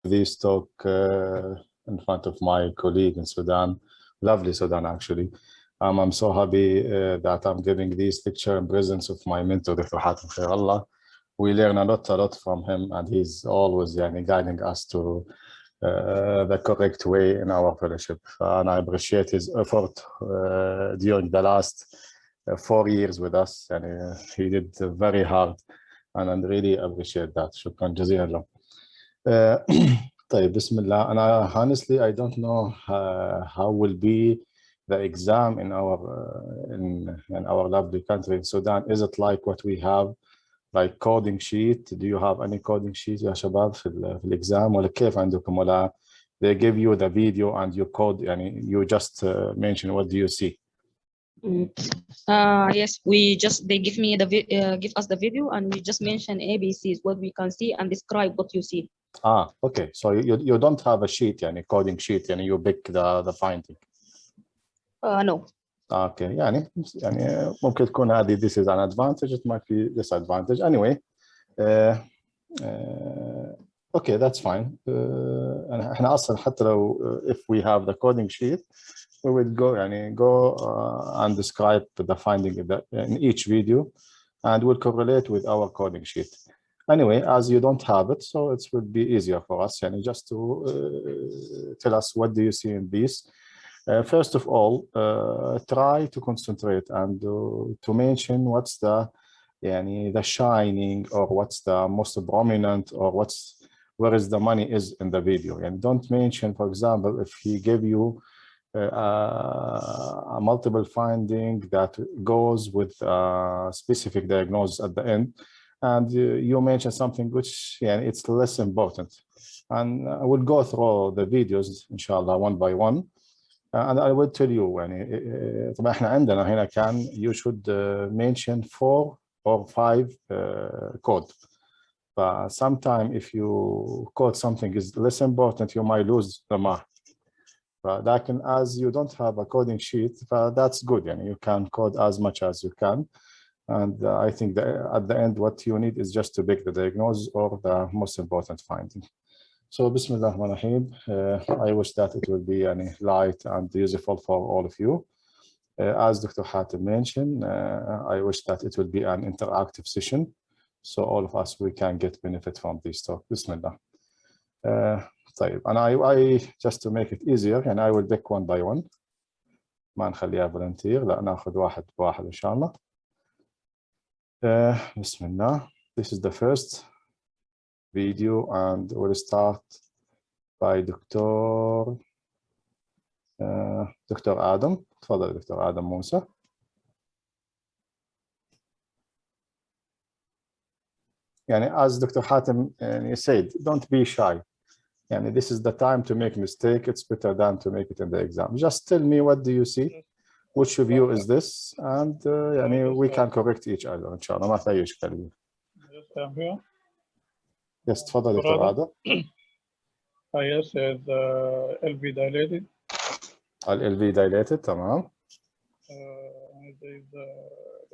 this talk in front of my colleague in Sudan, lovely Sudan actually. I'm so happy that I'm giving this lecture in presence of my mentor, Dr. Hatem Khairallah. We learn a lot from him, and he's always guiding us to the correct way in our fellowship. And I appreciate his effort during the last 4 years with us, and he did very hard, and I really appreciate that. شكرا جزيلا له. طيب بسم الله. And honestly, I don't know how will be the exam in our lovely country in Sudan. Is it like what we have, like coding sheet? Do you have any coding sheet يا شباب في الإكزام ولا كيف عندكم ولا they give you the video and you code يعني you just mention what do you see? Yes, they give us the video and we just mention ABCs, what we can see, and describe what you see. Okay, so you don't have a sheet يعني coding sheet يعني you pick the finding. No. Okay, يعني ممكن تكون هذه this is an advantage, it might be disadvantage. Anyway, okay, that's fine. احنا اصلا حتى لو if we have the coding sheet, we would go and describe the finding in each video, and will correlate with our coding sheet. Anyway, as you don't have it, so it will be easier for us just to tell us what do you see in this. First of all, try to concentrate and to mention what's the shining, or what's the most prominent, or where is the money is in the video. And don't mention, for example, if he gave you a multiple finding that goes with a specific diagnosis at the end, and you mention something which it's less important. And I will go through the videos, inshallah, one by one. And I will tell you طبعا احنا عندنا هنا كان you should mention 4 or 5 code. But sometimes if you code something is less important, you might lose the mark. But as you don't have a coding sheet, that's good. You can code as much as you can. And I think that at the end, what you need is just to pick the diagnosis or the most important finding. So, Bismillah ar-Rahman ar-Rahim. I wish that it will be light and useful for all of you. As Dr. Hatem mentioned, I wish that it will be an interactive session, so all of us, we can get benefit from this talk. Bismillah. طيب. And I just to make it easier, and I will pick one by one. ما نخليها volunteer، لا ناخذ واحد بواحد إن شاء الله. Bismillah. This is the first video, and we'll start by Dr. Adam. تفضل دكتور آدم موسى. As Dr. Hatem said, don't be shy. This is the time to make mistake. It's better than to make it in the exam. Just tell me what do you see, which view is this, and we can correct each other إن شاء الله. ما في أي إشكالية. Yes, تفضل دكتور آدم. Yes, the LV dilated. LV dilated, تمام. There is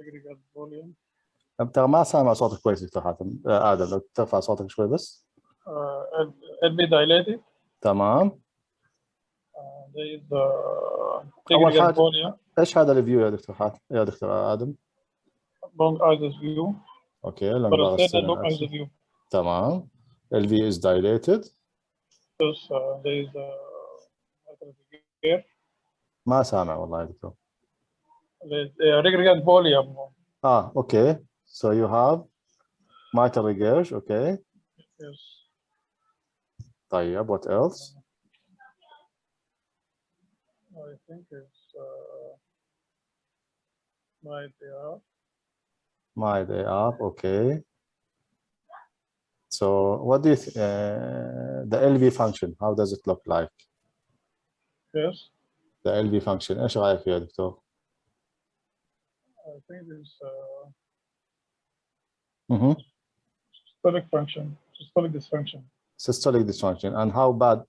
aggregate volume. ترى ما سامع صوتك كويس دكتور حاتم. آدم لو ترفع صوتك شوي بس. LV dilated. تمام. There is aggregate volume. ايش هذا الفيو يا دكتور حاتم يا دكتور آدم؟ Long axis view. Okay, long axis view. تمام. LV is dilated. Yes, there is here. ما سامع والله يا دكتور. Aggregate volume. Okay. So you have mitral regurg, okay. Yes. طيب, what else? I think it's mild AR, okay. So what do you the LV function, how does it look like? Yes. The LV function, ايش رايك فيها دكتور؟ I think it's systolic function, systolic dysfunction. Systolic dysfunction. And how bad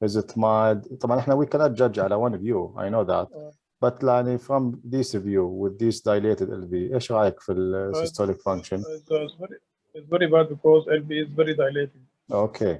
is it? Mild. طبعا احنا we cannot judge على one view, I know that. But from this view with this dilated LV, ايش رايك في systolic function? It's very bad because LV is very dilated. Okay.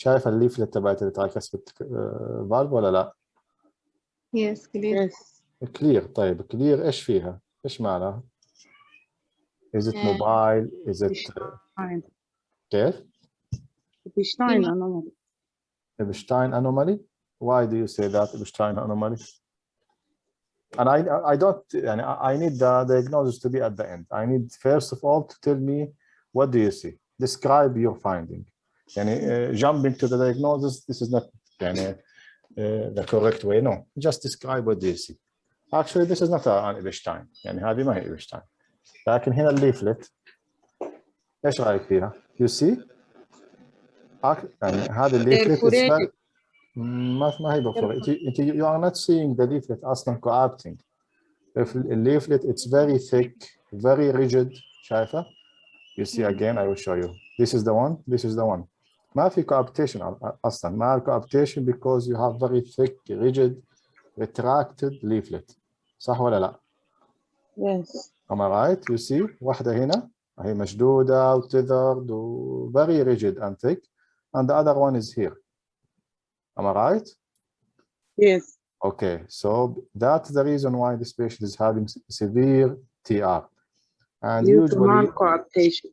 شايف الليفلت تبعت الترايكاسبيد فالف ولا لا؟ Yes, clear. Yes. كلير. طيب كلير ايش فيها؟ ايش معناها؟ Is it mobile? Is it Fine. كيف؟ Epstein anomaly. Epstein anomaly? Why do you say that Epstein anomaly? And I don't, يعني I need the diagnosis to be at the end. I need first of all to tell me what do you see? Describe your finding. يعني jumping to the diagnosis, this is not يعني the correct way. No, just describe what do you see. Actually, this is not an Epstein. يعني هذه ما هي Epstein. لكن هنا الليفلت ايش رايك فيها؟ You see؟ يعني هذا الليفلت Perforated. ما هي بفرق. انت you are not seeing the leaflet اصلا coapting. If the leaflet it's very thick, very rigid. شايفه؟ You see again, I will show you. This is the one, this is the one. ما في coaptation اصلا. ما في coaptation because you have very thick, rigid, retracted leaflet. صح ولا لا؟ Yes. Am I right? You see واحدة هنا هي مشدودة و tethered و very rigid and thick, and the other one is here. Am I right? Yes. Okay, so that's the reason why this patient is having severe TR. And Due to usually malcoaptation.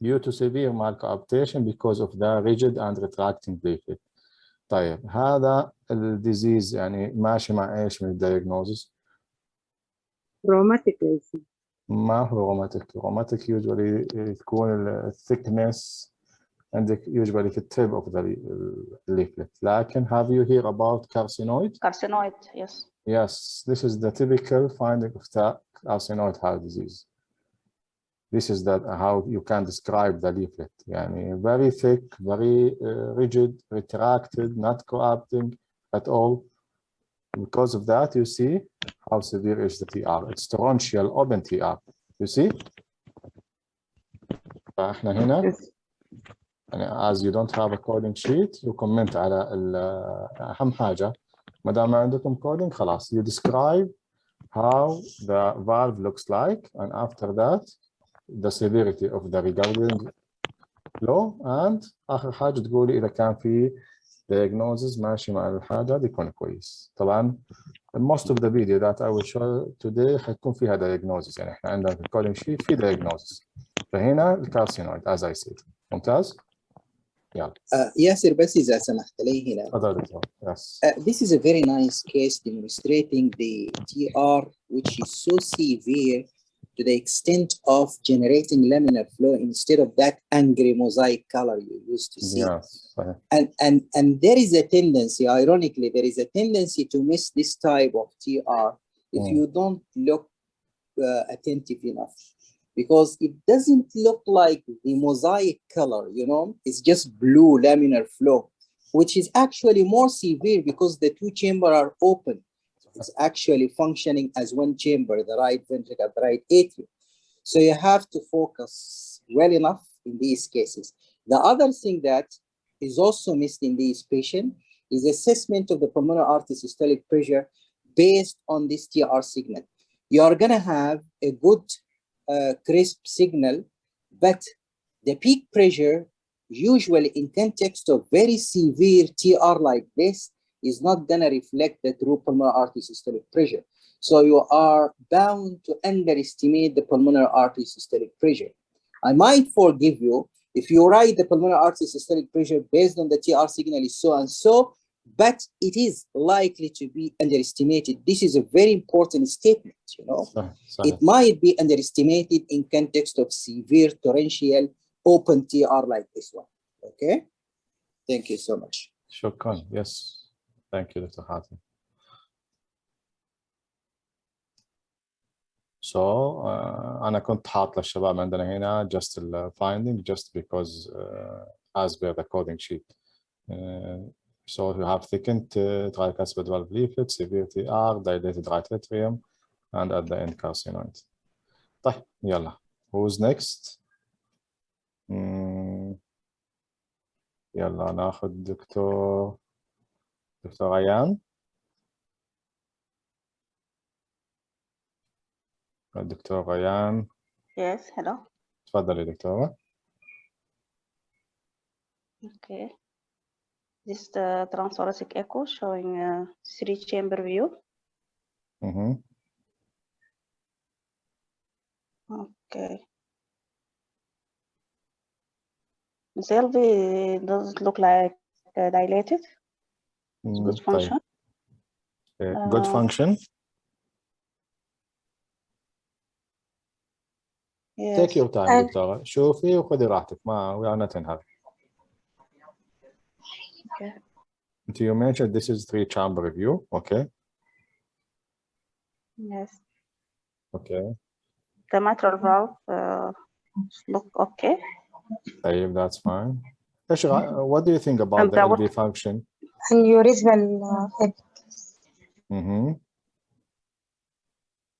due to severe malcoaptation because of the rigid and retracting leaflet. طيب هذا الديزيز يعني ماشي مع ايش من الدياجنوزس؟ Rheumatic lesion. ما هو روماتيك. روماتيك usually تكون الثيكنس عندك usually في التيب of the leaflet. لكن have you heard about carcinoid? Carcinoid, yes. Yes, this is the typical finding of the carcinoid heart disease. This is that how you can describe the leaflet. يعني very thick, very rigid, retracted, not coapting at all. Because of that, you see how severe is the TR. It's torrential open TR. You see? فاحنا هنا Yes. يعني as you don't have a coding sheet, you comment على أهم حاجة. ما دام عندكم coding خلاص. You describe how the valve looks like, and after that, the severity of the regarding flow, and آخر حاجة تقولي إذا كان في diagnosis ماشي مع الحاجة دي يكون كويس. طبعا most of the video that I will show today حتكون فيها diagnosis. يعني احنا عندنا في الكودينج شيت في diagnosis. فهنا الكارسينويد as I said. ممتاز؟ يلا. ياسر بس إذا سمحت لي هنا. تفضل دكتور. Yes. This is a very nice case demonstrating the TR which is so severe to the extent of generating laminar flow instead of that angry mosaic color you used to see. Yes. And there is a tendency, ironically, there is a tendency to miss this type of TR if you don't look attentive enough, because it doesn't look like the mosaic color, you know, it's just blue laminar flow, which is actually more severe because the two chambers are open. It's actually functioning as one chamber, the right ventricle, the right atrium. So you have to focus well enough in these cases. The other thing that is also missed in these patients is assessment of the pulmonary artery systolic pressure based on this TR signal. You are going to have a good crisp signal, but the peak pressure usually in context of very severe TR like this is not going to reflect the true pulmonary artery systolic pressure. So you are bound to underestimate the pulmonary artery systolic pressure. I might forgive you if you write the pulmonary artery systolic pressure based on the TR signal is so and so, but it is likely to be underestimated. This is a very important statement, you know. It might be underestimated in context of severe torrential open TR like this one. Okay? Thank you so much. شكرا. Yes. Thank you, Dr. Hatem. So أنا كنت حاط للشباب عندنا هنا just the finding just because as per the coding sheet. So you have thickened tricuspid valve leaflet, severe TR, dilated right atrium, and at the end carcinoid. طيب يلا. Who's next? يلا ناخذ دكتور غيان. الدكتور غيان. Yes, hello. تفضلي دكتورة. Okay. This is the transthoracic echo showing 3-chamber view. Mhm. Okay. The LV doesn't look like dilated. It's good طيب. function. Good function. Take Yes. your time دكتورة. شوفي وخذي راحتك. ما we are not in hurry. Okay. You mentioned this is 3-chamber view. Okay. Yes. Okay. The mitral valve look okay. طيب, that's fine. What do you think about And the that LV function? Aneurysmal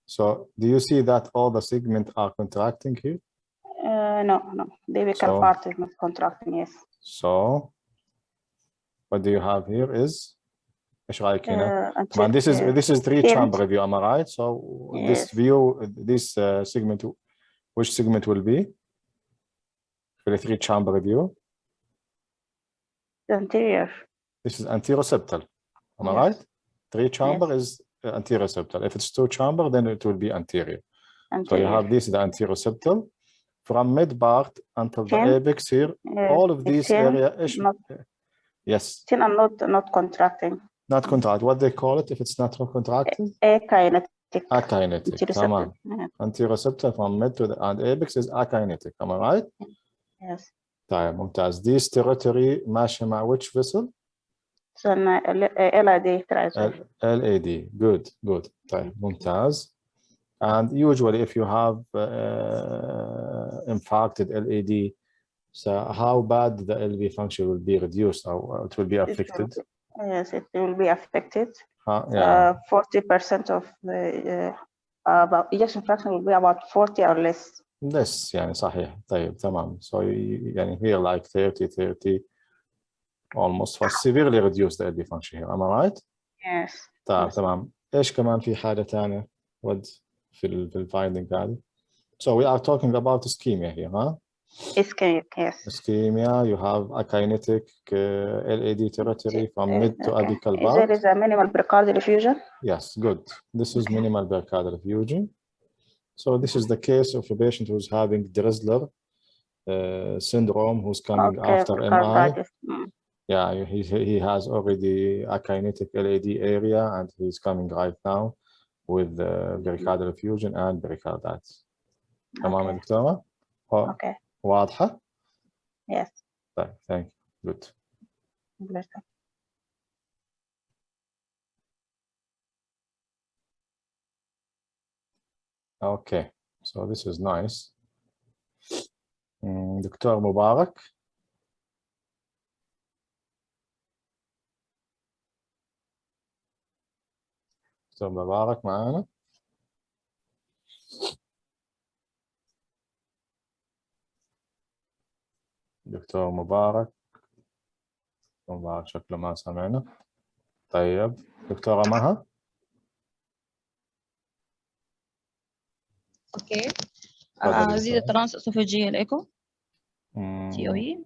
So do you see that all the segments are contracting here? No. The apical So- part is not contracting. Yes. So what do you have here is ايش رايك هنا؟ طبعا this is 3-chamber view, am I right? So this Yes. view, this segment, which segment will be for the 3-chamber view? The anterior. This is anteroseptal, am I Yes. right? 3-chamber is anteroseptal. If it's 2-chamber, then it will be anterior. So you Anterior. have this, the anteroseptal, from mid part until the Chin. apex here. All of these Chin, area, yes, Chin are not contracting. not contract. What they call it if it's not contracted? Akinetic. Akinetic. Anteroseptal. Tamam. Yeah. Anteroseptal from mid to the and apex is akinetic. Am I right? Yes. طيب ممتاز. This territory ماشي مع which vessel? So LID tricycle. LAD. Good. طيب ممتاز. And usually if you have infarcted LAD, so how bad the LV function will be reduced or it will be affected? Yes, it will be affected. Yeah. 40% of the about ejection fraction will be about 40 or less. Less يعني صحيح. طيب تمام. So يعني here like 30 almost for severely reduce the LV function here. Am I right? Yes. طيب Yes. تمام. ايش كمان في حاجة ثانية في الفايندينج هذه؟ So we are talking about ischemia here, huh? Ischemic, yes. Ischemia, you have akinetic LAD territory from mid to Okay. apical Is there part. is a minimal pericardial effusion? Yes, good. This is minimal pericardial effusion. So this is the case of a patient who's having DRESSLER syndrome, who's coming after MI. Pericarditis. Yeah, he has already akinetic LAD area, and he's coming right now with pericardial effusion and pericarditis. تمام يا دكتورة؟ Okay. واضحة؟ Yes. طيب, thank you. Good. Okay, so this is nice. دكتور مبارك. دكتور مبارك معانا. دكتور مبارك شكله ما سمعنا. طيب دكتورة مها. Okay. تفضلي زي دكتورة. transesophageal echo. TOE.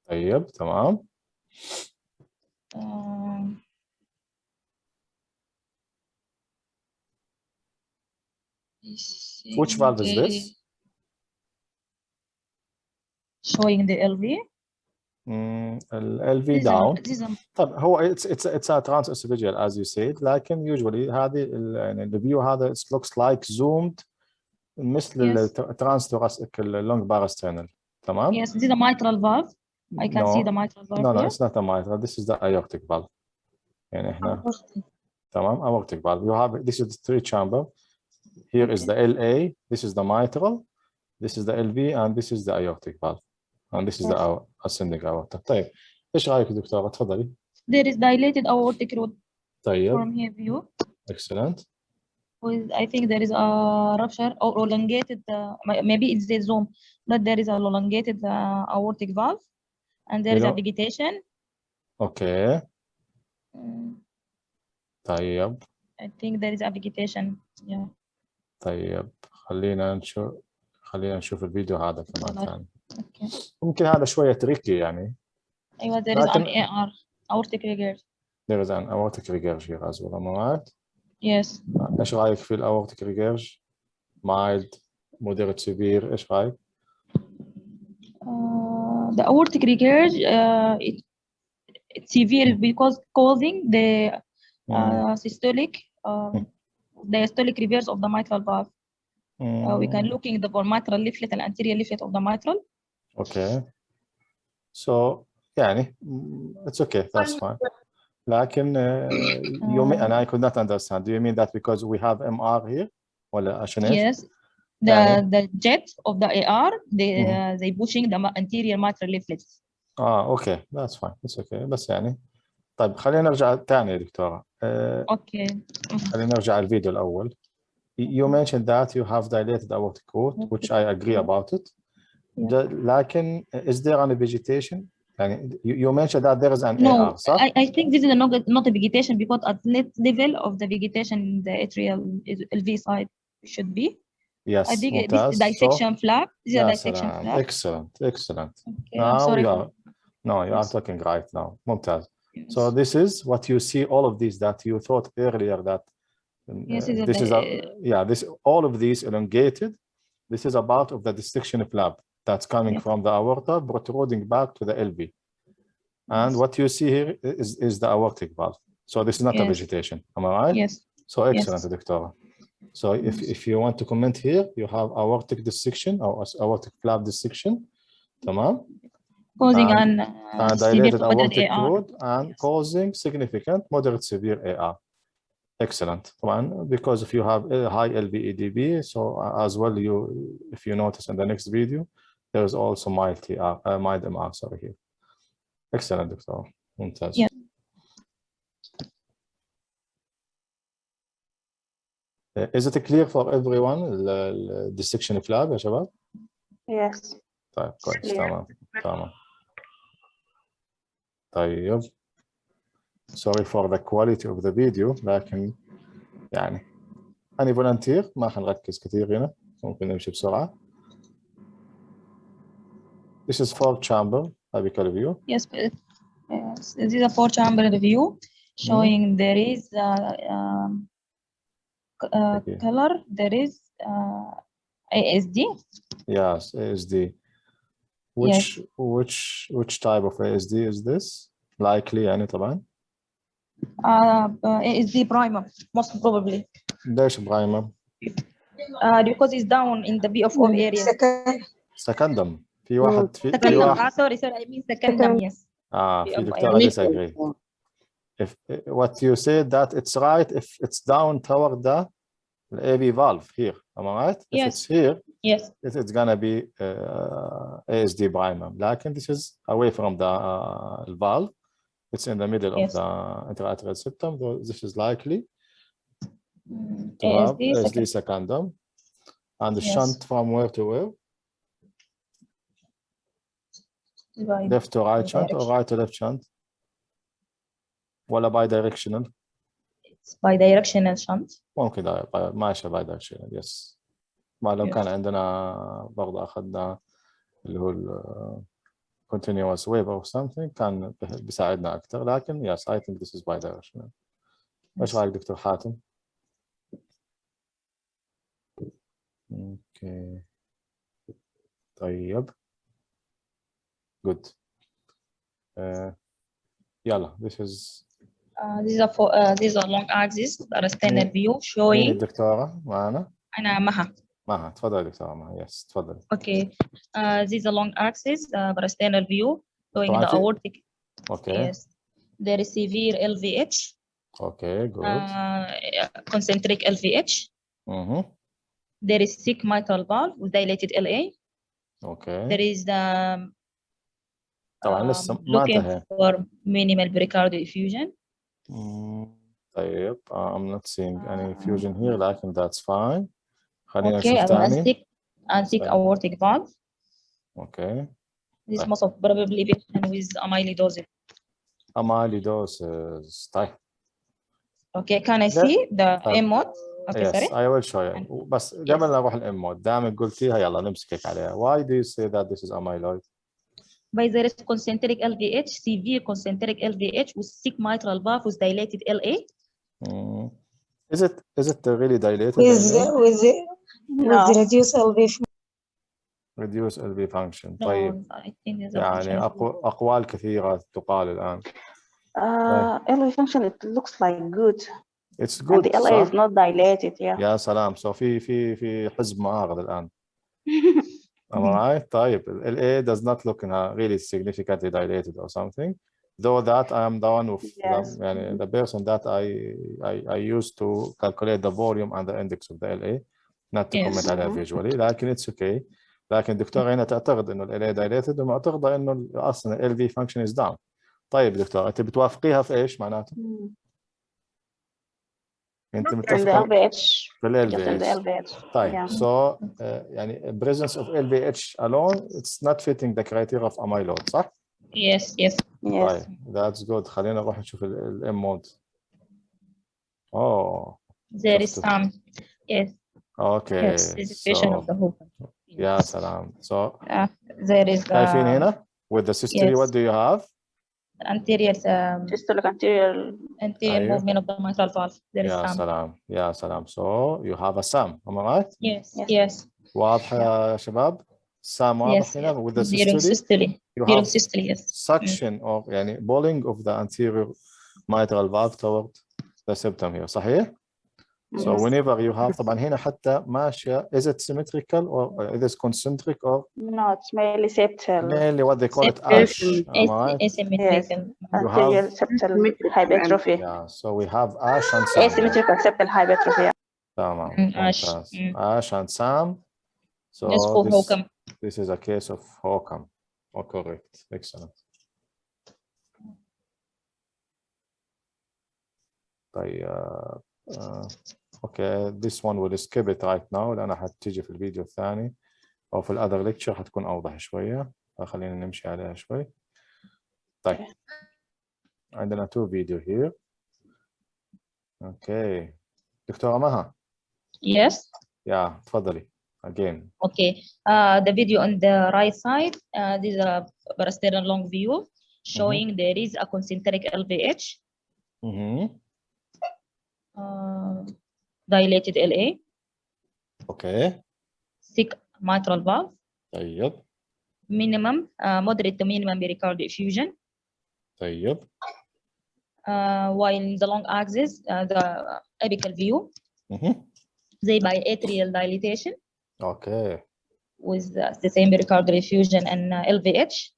طيب تمام. Which valve is this? Showing the LV. LV down. طب هو it's a transesophageal as you said, لكن usually هذه يعني the view هذا it looks like zoomed مثل الترانستوراسيك long parasternal. تمام. Yes, this is a mitral valve. I can see the mitral valve. No, here. it's not a mitral. This is the aortic valve. يعني احنا تمام aortic valve. You have this is the 3-chamber. Here is the LA. This is the mitral. This is the LV, and this is the aortic valve. And this is the ascending aorta. طيب ايش رايك دكتورة؟ تفضلي. There is dilated aortic root طيب. from here view. Excellent. I think there is a rupture or elongated, maybe it's the zoom, but there is a elongated aortic valve, and there is a vegetation. Okay. طيب. I think there is a vegetation. Yeah. طيب خلينا نشوف الفيديو هذا كمان ثاني. Okay. ممكن هذا شوية تريكي يعني. أيوة there is an لكن AR aortic regurg. there is an aortic regurg here as well. Am I right? Yes. ايش رايك في الاورتيك ريجيرج؟ mild, moderate, severe، ايش رايك؟ The aortic regurg it's severe because causing the systolic diastolic reverse of the mitral valve. We can look in the mitral leaflet and anterior leaflet of the mitral. Okay. So يعني it's okay, that's fine. لكن you mean, and I could not understand. Do you mean that because we have MR here? ولا عشان ايش؟ Yes. يعني The jet of the AR they pushing the anterior mitral leaflets. okay, that's fine, it's okay. بس يعني طيب خلينا نرجع تاني يا دكتورة. Okay. خلينا نرجع الفيديو الأول. You mentioned that you have dilated aortic root, which I agree about it. لكن is there any vegetation? يعني you mentioned that there is an AR, صح? I think this is not a vegetation because at level of the vegetation in the atrial LV side should be. Yes, I think ممتاز. this dissection flap. This is a يا dissection سلام. flap. Excellent. Okay, Now I'm sorry. you are talking right now. ممتاز. So this is what you see, all of these that you thought earlier that all of these elongated. This is a part of the dissection flap that's coming from the aorta protruding back to the LV. And what you see here is the aortic valve. So this is not a vegetation. Am I right? Yes. So excellent, Doctor. So if you want to comment here, you have aortic dissection or aortic flap dissection. تمام. Causing and dilated aortic AR. root and causing significant moderate severe AR. Excellent. Because if you have a high LVEDB, so as well if you notice in the next video, there is also mild TR, mild MR, sorry here. Excellent, Doctor. ممتاز. Yeah. Is it clear for everyone the dissection flap يا شباب؟ Yes. طيب كويس تمام. طيب. Sorry for the quality of the video لكن يعني أنا volunteer ما حنركز كثير هنا ممكن نمشي بسرعة. This is 4-chamber apical view. Yes, this is a 4-chamber view showing there is color. There is ASD. Yes, ASD. Which type of ASD is this? Likely يعني طبعا. ASD primer most probably. ليش برايمر؟ Because it's down in the BFO area. Secondum. في واحد sorry I mean secondum. Yes. في دكتورة disagree. If what you said that it's right if it's down toward the AV valve here, am I right? If it's here, it's gonna be ASD primer. لكن this is away from the valve. It's in the middle of the interatrial septum. This is likely to have ASD secondum. And the shunt from where to where? Left to right shunt or right to left shunt? ولا bidirectional? It's bidirectional shunt. ممكن ماشي bidirectional. Yes. ما لو كان عندنا برضه أخذنا اللي هو continuous wave or something كان بيساعدنا أكثر لكن yes I think this is bidirectional. إيش رأيك دكتور حاتم؟ Okay. طيب. Good. يلا this is a long axis a standard view showing. مين الدكتورة معنا؟ أنا مها. تفضلي دكتورة مها. Yes تفضلي. Okay. This is a long axis a standard view showing the aortic. Okay. Yes. There is severe LVH. Okay, good. Concentric LVH. There is thick mitral valve with dilated LA. Okay. There is طبعا لسه ما looking انتهى. for minimal pericardial effusion. طيب I'm not seeing any effusion here لكن that's fine. خلينا Okay, نشوف ثاني. and thick aortic valve. Okay. This most of probably patient with amyloidosis. Amyloidosis. طيب. Okay, can I see the MOD? Okay, yes, sorry. I will show you. بس قبل لا نروح الMOD دائما قلتيها يلا نمسكك عليها. Why do you say that this is amyloid? by there is concentric LVH, severe concentric LVH with thick mitral valve with dilated LA. Is it really dilated? No. reduced LV reduce LV function. No, طيب I think there's يعني أقوال كثيرة تقال الآن. LV function, it looks like good. It's And good the LA is صح؟ not dilated, yeah. يا سلام. So في حزب معارض الآن. Am I right? طيب ال LA does not look really significantly dilated or something. Though that I am the one with Yes. the person that I used to calculate the volume and the index of the LA, not to comment عليها visually. لكن it's okay. لكن الدكتورة هنا تعتقد إنه ال LA dilated ومعتقدة إنه أصلا ال LV function is down. طيب دكتورة أنت بتوافقيها في إيش معناته؟ أنت متفقة في ال LVH. طيب so يعني presence of LVH alone it's not fitting the criteria of amyloid صح؟ Yes. طيب that's good. خلينا نروح نشوف ال MOD. Oh. There is some. Yes. Okay. Yes. Situation of the whole. يا سلام. So there is. شايفين هنا with the systole what do you have? Anterior. Systolic anterior. Anterior movement of the mitral valve. There is يا some. سلام. يا سلام. So you have a SAM. Am I right? Yes. واضح يا شباب؟ SAM واضح هنا with the systole. You have systole, yes. suction of يعني pulling of the anterior mitral valve toward the septum here. صحيح؟ So whenever you have طبعا هنا حتى ماشية is it symmetrical or is it concentric or no, it's mainly septal. mainly what they call it ASH. Asymmetrical. Anterior septal hypertrophy. Yeah, so we have ASH and SAM. Asymmetrical septal hypertrophy. تمام. ممتاز. ASH and SAM. So this is a case of HOCM. Oh, correct. Excellent. طيب okay, this one will skip it right now لأنها حتيجي في الفيديو الثاني أو في الأذر lecture حتكون أوضح شوية فخلينا نمشي عليها شوي. طيب عندنا 2 فيديو here. Okay. دكتورة مها. Yes. Yeah, تفضلي. Again. Okay. The video on the right side, this is a parasternal long view showing there is a concentric LVH. Dilated LA. Okay. Thick mitral valve. طيب. Minimum, moderate to minimum pericardial effusion. طيب. While in the long axis, the apical view. They biatrial dilatation. Okay. With the same pericardial effusion and LVH.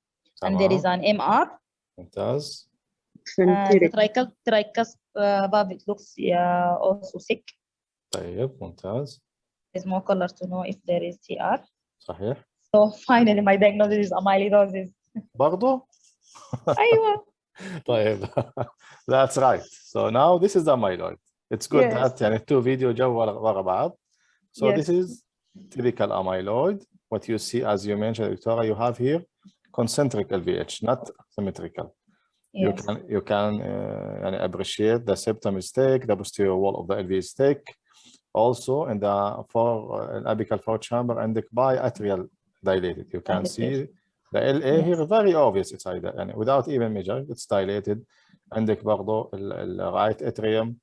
And there is an MR. ممتاز. The tricuspid valve, it looks also thick. طيب ممتاز. There's more color to know if there is TR. صحيح. So finally my diagnosis is amyloidosis. برضو؟ أيوة. طيب. That's right. So now this is the amyloid. It's good that يعني 2 فيديو جو ورا بعض. So this is typical amyloid. What you see, as you mentioned, Victoria, you have here concentric LVH, not symmetrical. Yes. You can appreciate the septum is thick, the posterior wall of the LV is thick. Also, in the apical four-chamber and the biatrial dilated. You can see the LA here very obvious. It's either without even measuring, it's dilated. عندك برضو right atrium.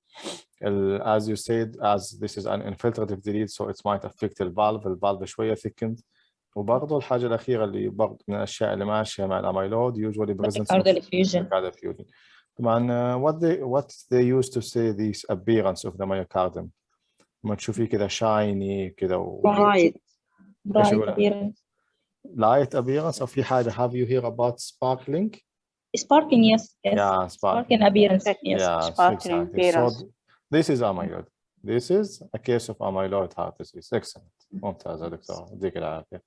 As you said, as this is an infiltrative disease, so it might affect the valve شوية thickened. وبرضه الحاجة الأخيرة اللي برضه من الأشياء اللي ماشية مع الأميلود usually presence of pericardial effusion. طبعا what they used to say this appearance of the myocardium. ما تشوفيه كذا shiny كذا light appearance أو في حاجة have you heard about sparkling? Sparkling, yes. Yeah, sparkling appearance. Yes. Yeah, sparkling appearance. So this is amyloid. This is a case of amyloid heart disease. Excellent. ممتاز يا دكتور. يديك العافية.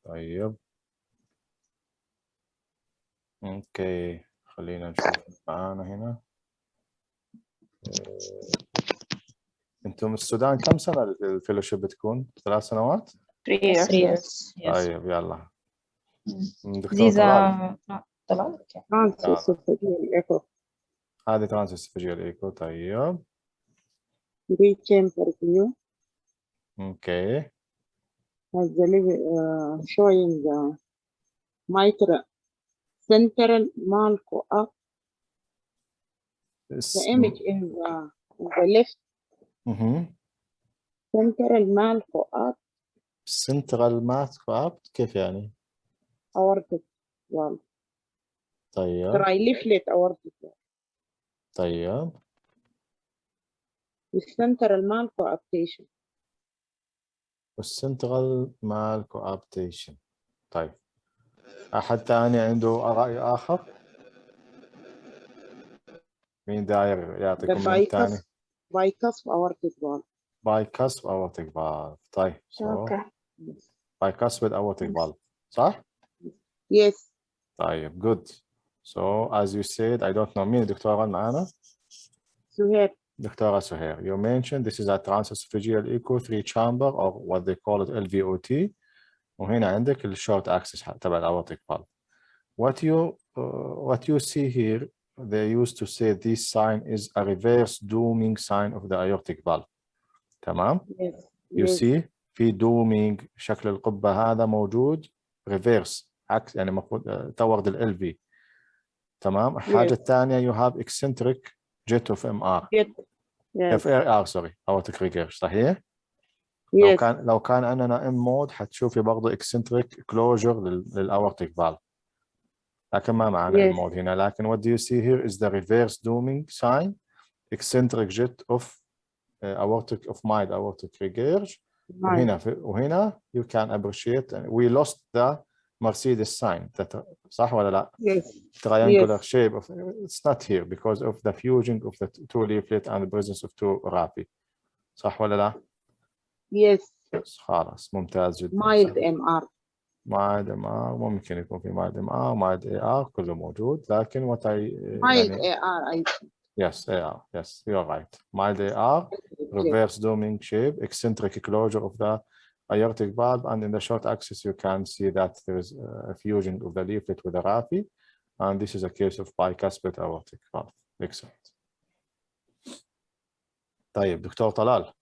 طيب. اوكي خلينا نشوف معانا هنا. انتم السودان كم سنة الفيلوشيب بتكون؟ 3 سنوات؟ 3 years. طيب يلا. دكتور طلال. هذه ترانسيسفيجيال ايكو. طيب. دي تشامبر فيو. اوكي. has the showing the mitral central malco up. The image in the left central malco up سنترال ماسكو اب كيف يعني؟ aortic valve. طيب Trileaflet aortic valve. طيب The central malco aptation. والسنترال مال كوابتيشن. طيب أحد ثاني عنده رأي آخر؟ مين داير The يعطيكم من الثاني؟ bicusp aortic valve. بايكاسب aortic valve. طيب Okay. بايكاسب aortic valve صح؟ Yes. طيب good. So as you said, I don't know مين الدكتورة معانا؟ سهير. دكتورة سهير. You mentioned this is a transesophageal echo 3 chamber or what they call it LVOT. وهنا عندك الشورت axis تبع aortic valve. What you see here, they used to say this sign is a reverse dooming sign of the aortic valve. تمام؟ Yes. You see في dooming شكل القبة هذا موجود reverse عكس يعني المفروض تورد ال LV. تمام؟ الحاجة الثانية you have eccentric jet of MR. Yes. FAR sorry aortic regurg صحيح؟ Yes. لو كان عندنا M mode حتشوفي برضه eccentric closure للaortic valve. لكن ما معنا M mode هنا. لكن what do you see here is the reverse dooming sign, eccentric jet of aortic of mild aortic regurg. وهنا you can appreciate we lost the Mercedes sign. صح ولا لا؟ Yes. Triangular shape of it's not here because of the fusing of the two leaflet and the presence of two rapid. صح ولا لا؟ Yes. خلاص ممتاز جدا. mild MR. mild MR ممكن يكون في mild MR mild AR كله موجود لكن what I mild AR I think. Yes AR yes you're right. mild AR reverse dooming shape eccentric closure of the aortic valve and in the short axis you can see that there is a fusion of the leaflet with the rapid and this is a case of bicuspid aortic valve. Excellent. طيب دكتور طلال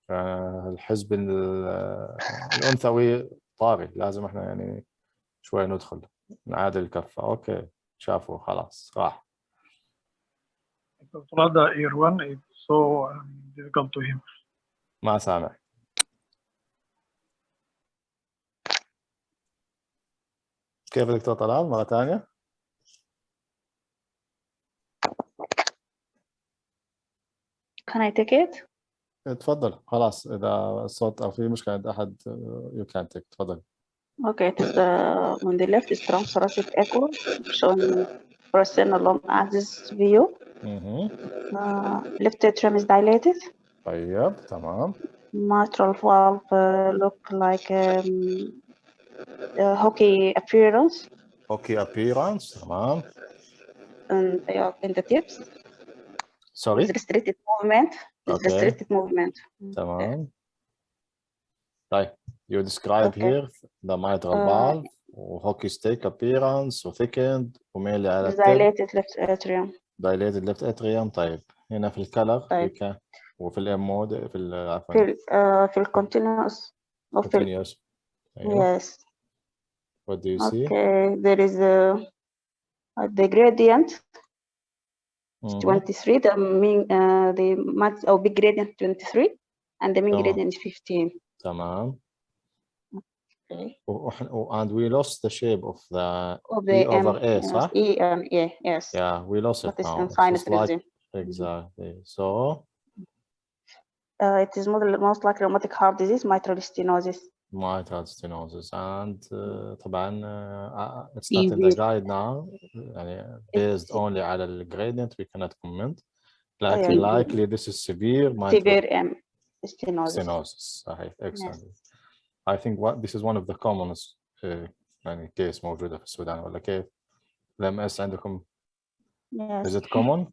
الحزب الأنثوي طاري لازم احنا يعني شوي ندخل نعادل الكفة. اوكي شافوا خلاص راح. هذا year 1 is so difficult to him. ما سامع. كيف دكتور طلال مرة ثانية؟ Can I take it? تفضل خلاص إذا الصوت أو في مشكلة عند أحد you can take تفضل. Okay, it is on the left is transthoracic echo showing percent long axis view. Left atrium is dilated. طيب تمام. Mitral valve look like hockey appearance. hockey appearance تمام. And they are in the tips. Sorry. With restricted movement. With restricted movement. تمام. طيب you describe here the mitral valve hockey stick appearance thickened وميل على dilated left atrium. dilated left atrium. طيب هنا في الكلر طيب. وفي الام مود في عفوا في الكونتينوس continuous. Yes. What do you see? Okay, there is the gradient 23, the mean the max or big gradient 23 and the mean gradient is 15. تمام. Okay. And we lost the shape of the E over A, صح? E and A, yes. Yeah, we lost it now. Sinus like, exactly. So it is most likely rheumatic heart disease, mitral stenosis. Mitral stenosis and طبعا it's not in the guide now يعني based only على the gradient we cannot comment. لكن likely this is severe mitral stenosis. صحيح. Excellent. I think this is one of the commonest يعني case موجودة في السودان ولا كيف؟ الMS عندكم is it common؟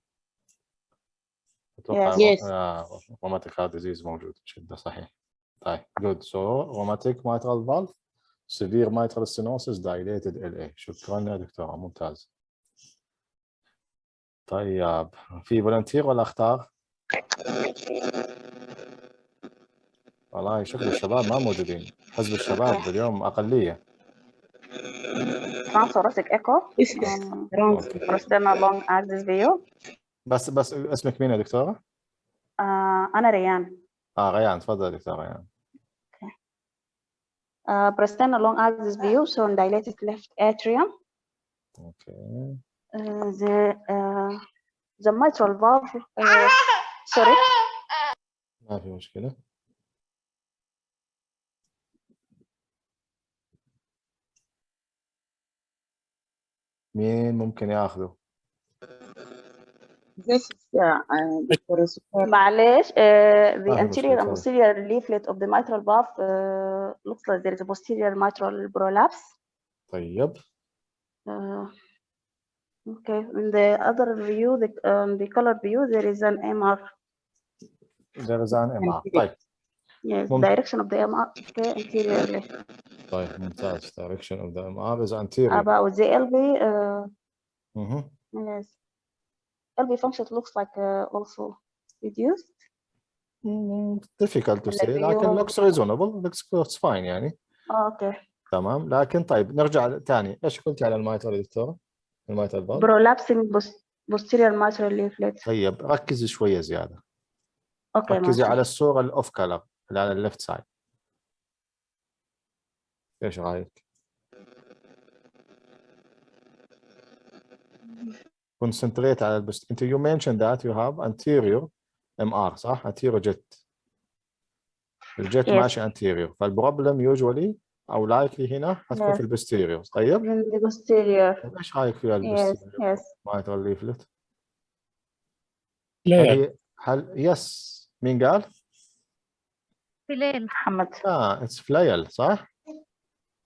أتوقع rheumatic heart disease موجود بشدة صحيح. طيب good. So rheumatic mitral valve severe mitral stenosis dilated LA. شكرا يا دكتورة ممتاز. طيب في فولنتير ولا اختار؟ والله شكل الشباب ما موجودين، حزب الشباب اليوم أقلية. Transthoracic echo. أوكي. Prosternal long axis view. بس اسمك مين يا دكتورة؟ أنا ريان. غيان، تفضل دكتورة ريان. Prosternal long axis view shown dilated left atrium. أوكي. The mitral valve. Sorry. ما في مشكلة. مين ممكن ياخذه؟ This is معلش. The هي anterior and مشكلة. posterior leaflet of the mitral valve looks like there is a posterior mitral prolapse. طيب. Okay. In the other view, the color view, there is an MR. There is an MR. طيب. Yes, direction of the MR. Okay, anteriorly. طيب ممتاز. Direction of the MR is anterior. About the LV. Yes. LV function looks like also reduced. Difficult to say, لكن looks reasonable. Looks fine يعني. Okay. تمام. لكن طيب نرجع ثاني. ايش قلتي على المايترال يا دكتورة؟ المايترال فالف؟ Prolapsing posterior mitral leaflet. طيب ركزي شوية زيادة. Okay. ركزي على الصورة الأوف كلر اللي على الليفت سايد. ايش رايك؟ concentrate على البست. انت you mentioned that you have anterior MR صح؟ anterior jet. الجت ماشي anterior، فالبروبلم usually أو likely هنا حتكون في البستيريور. طيب؟ In the posterior. ايش رايك في البستيريور؟ Yes. mitral leaflet. لا هل يس مين قال؟ فليل. محمد. it's flail صح؟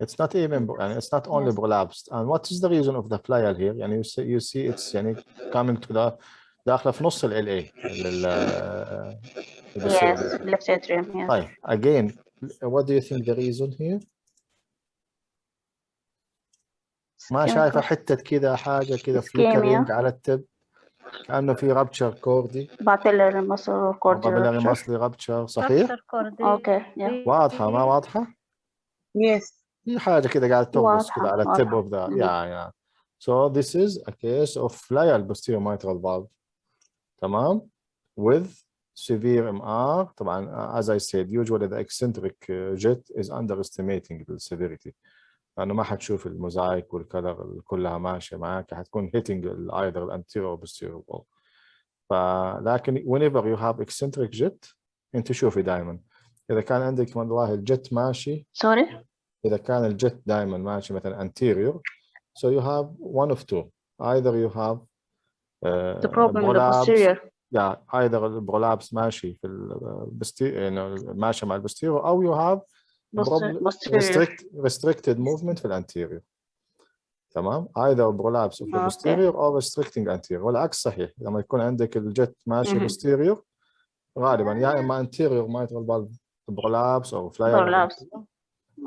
It's not even يعني it's not only prolapsed. And what is the reason of the flail here? يعني you see it's يعني coming to the داخله في نص ال LA. Yes, left atrium. Yes. طيب again, what do you think the reason here? ما شايفه حته كذا حاجه كذا flickering على التب كأنه في rupture كوردي. Papillary muscle cord papillary rupture. muscle rupture صحيح؟ Okay. Yeah. واضحه ما واضحه؟ Yes. في حاجه كذا قاعده ترقص كذا على التب of the yeah. So this is a case of flail posterior mitral valve. تمام؟ with severe MR. طبعا as I said usually the eccentric jet is underestimating the severity. لأنه ما حتشوف الموزايك والكلر كلها ماشية معاك، حتكون hitting either الانتيريور or posterior wall. فلكن whenever you have eccentric jet أنت شوفي دائما إذا كان عندك والله الجت ماشي. Sorry. إذا كان الجت دائما ماشي مثلا anterior, so you have one of two. Either you have the problem in the posterior. Yeah, either البرولابس ماشي في البستيريور ماشي مع البستيريور أو you have restricted movement في الانتيريور. تمام؟ either prolapse of the posterior or restricting anterior. والعكس صحيح، لما يكون عندك الجت ماشي posterior غالبا يا اما anterior mitral valve prolapse او flail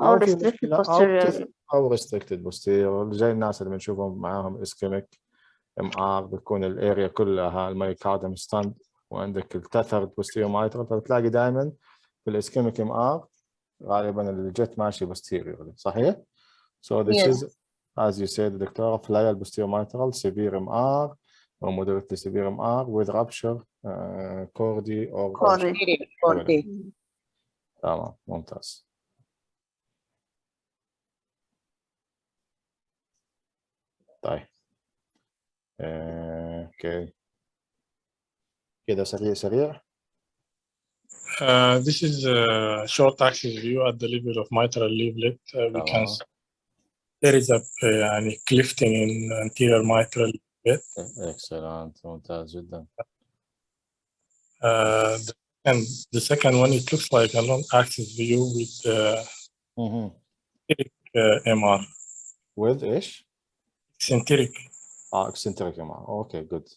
او في مشكله او restricted posterior زي الناس اللي بنشوفهم معاهم ischemic MR بتكون الاريا كلها المايوكارديوم ستاند وعندك التثرد posterior mitral، فتلاقي دائما في الاسكيميك MR غالبا الجت ماشي posterior صحيح؟ So this is as you said دكتورة flail posterior mitral severe MR or moderately severe MR with rupture chordae or chordae. تمام ممتاز. طيب اوكي كده سريع. This is a short axis view at the level of mitral leaflet. We can see there is a clifting in anterior mitral leaflet. Excellent. ممتاز جدا. And the second one, it looks like a long axis view with MR. With إيش? Eccentric. Eccentric MR. Okay, good.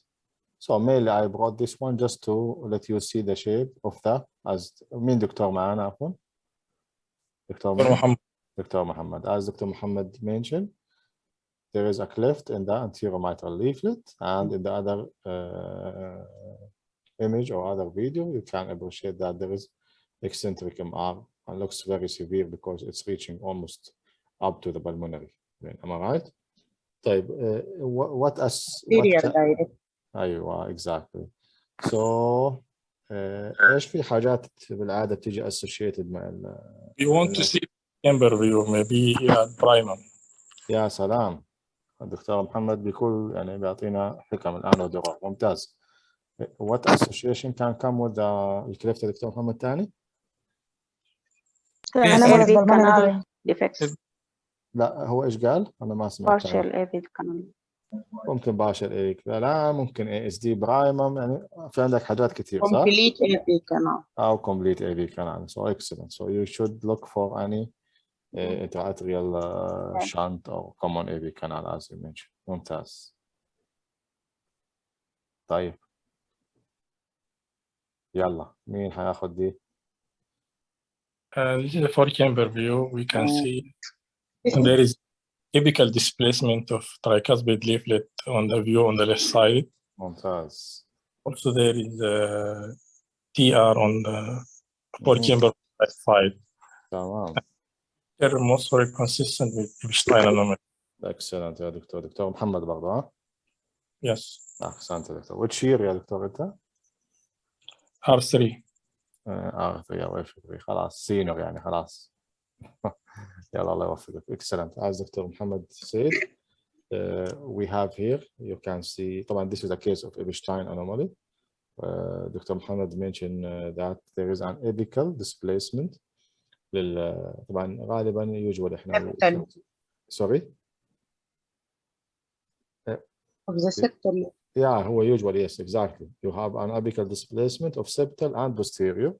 So mainly I brought this one just to let you see the shape of the as مين دكتور معنا عفوا؟ دكتور محمد. As Dr. Muhammad mentioned, there is a cleft in the anterior mitral leaflet, and in the other image or other video, you can appreciate that there is eccentric MR and looks very severe because it's reaching almost up to the pulmonary. Am I right? طيب what ايوه exactly. So ايش في حاجات بالعاده بتيجي associated مع We want to see chamber view, maybe primum. يا سلام، الدكتور محمد بيقول يعني بيعطينا حكم الان ودرار. ممتاز. What association can come with الكليفت يا دكتور محمد ثاني؟ canal defects. لا هو ايش قال؟ انا ما سمعت. partial AV canal. ممكن باشر ايك لا ممكن اي اس دي برايمم، يعني في عندك حاجات كثير صح؟ complete AV canal. او complete AV canal. So excellent. So you should look for any intra-arterial shunt or common AV canal as you mentioned. ممتاز. طيب يلا مين هياخد دي؟ This is a 4-chamber view. We can see there is typical displacement of tricuspid leaflet on the view on the left side. ممتاز. Also, there is a TR on the 4-chamber right side. تمام. They're most very consistent with Epstein anomaly. Excellent يا دكتور. دكتور محمد برضه ها؟ Yes. أحسنت يا دكتور. Which year يا دكتور أنت؟ R3. R3 يا وفي خلاص سينيور يعني خلاص. يلا الله يوفقك. Excellent. As دكتور محمد said, we have here you can see طبعا this is a case of Epstein anomaly. Dr. Mohammed mentioned that there is an apical displacement طبعا غالبا usually احنا sorry of the septal. Yeah, هو usually yes exactly. You have an apical displacement of septal and posterior.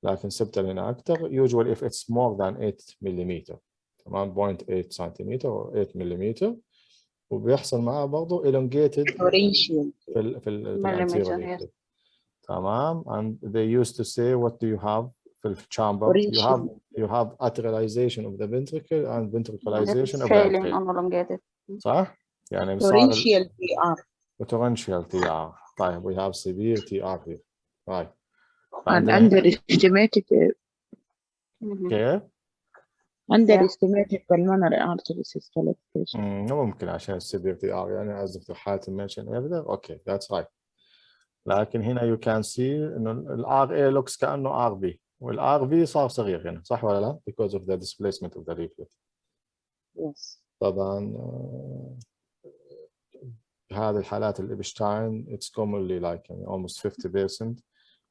لكن septal هنا أكثر. Usually if it's more than 8 mm تمام 0.8 سنتيمتر أو 8 ملم وبيحصل معاه برضه elongated في الانتيريور تمام. And they used to say what do you have في الشامبر؟ You have arterialization of the ventricle and ventricularization of the atrium. صح؟ يعني torrential TR. Torrential TR. طيب we have severe TR here. Right. And underestimated. كيف؟ underestimated pulmonary artery systolic pressure. ممكن عشان severe TR يعني قصدك حالة mention evidence. Okay, that's right. لكن هنا you can see إنه ال RA looks كأنه RB وال RV صار صغير هنا صح ولا لا؟ Because of the displacement of the leaflet. Yes. طبعا هذه الحالات الإبشتاين it's commonly like almost 50%.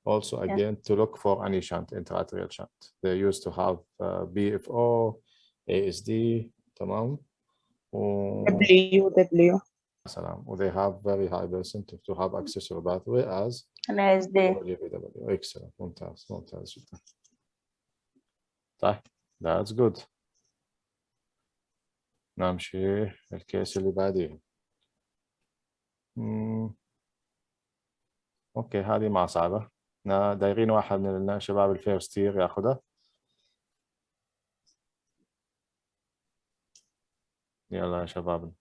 Also again to look for any shunt, intra-arterial shunt. They used to have BFO, ASD تمام. W. سلام. They have very high percentage to have accessory pathway as ASD. Excellent. ممتاز ممتاز جدا. طيب that's good. نمشي الكيس اللي بعديه. اوكي هذه ما صعبة. دايرين واحد من الشباب الفيرست يير ياخذها. يلا يا شباب.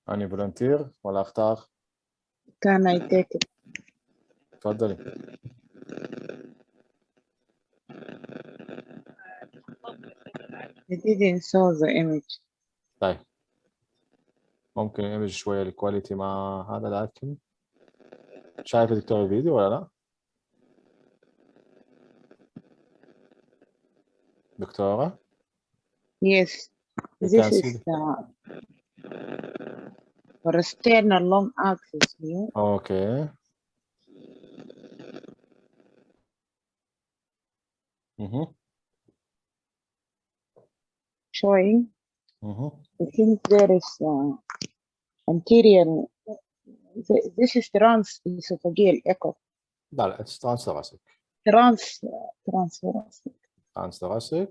أني فولنتير ولا أختار؟ Can I take it? تفضلي. I didn't saw the image. طيب ممكن ايمج شوية الكواليتي مع هذا لكن شايف دكتور الفيديو ولا لا؟ دكتورة؟ Yes. This is for external long axis here. Okay. Showing. I think there is anterior. This is transesophageal echo. لا it's transthoracic. Transthoracic. Transthoracic.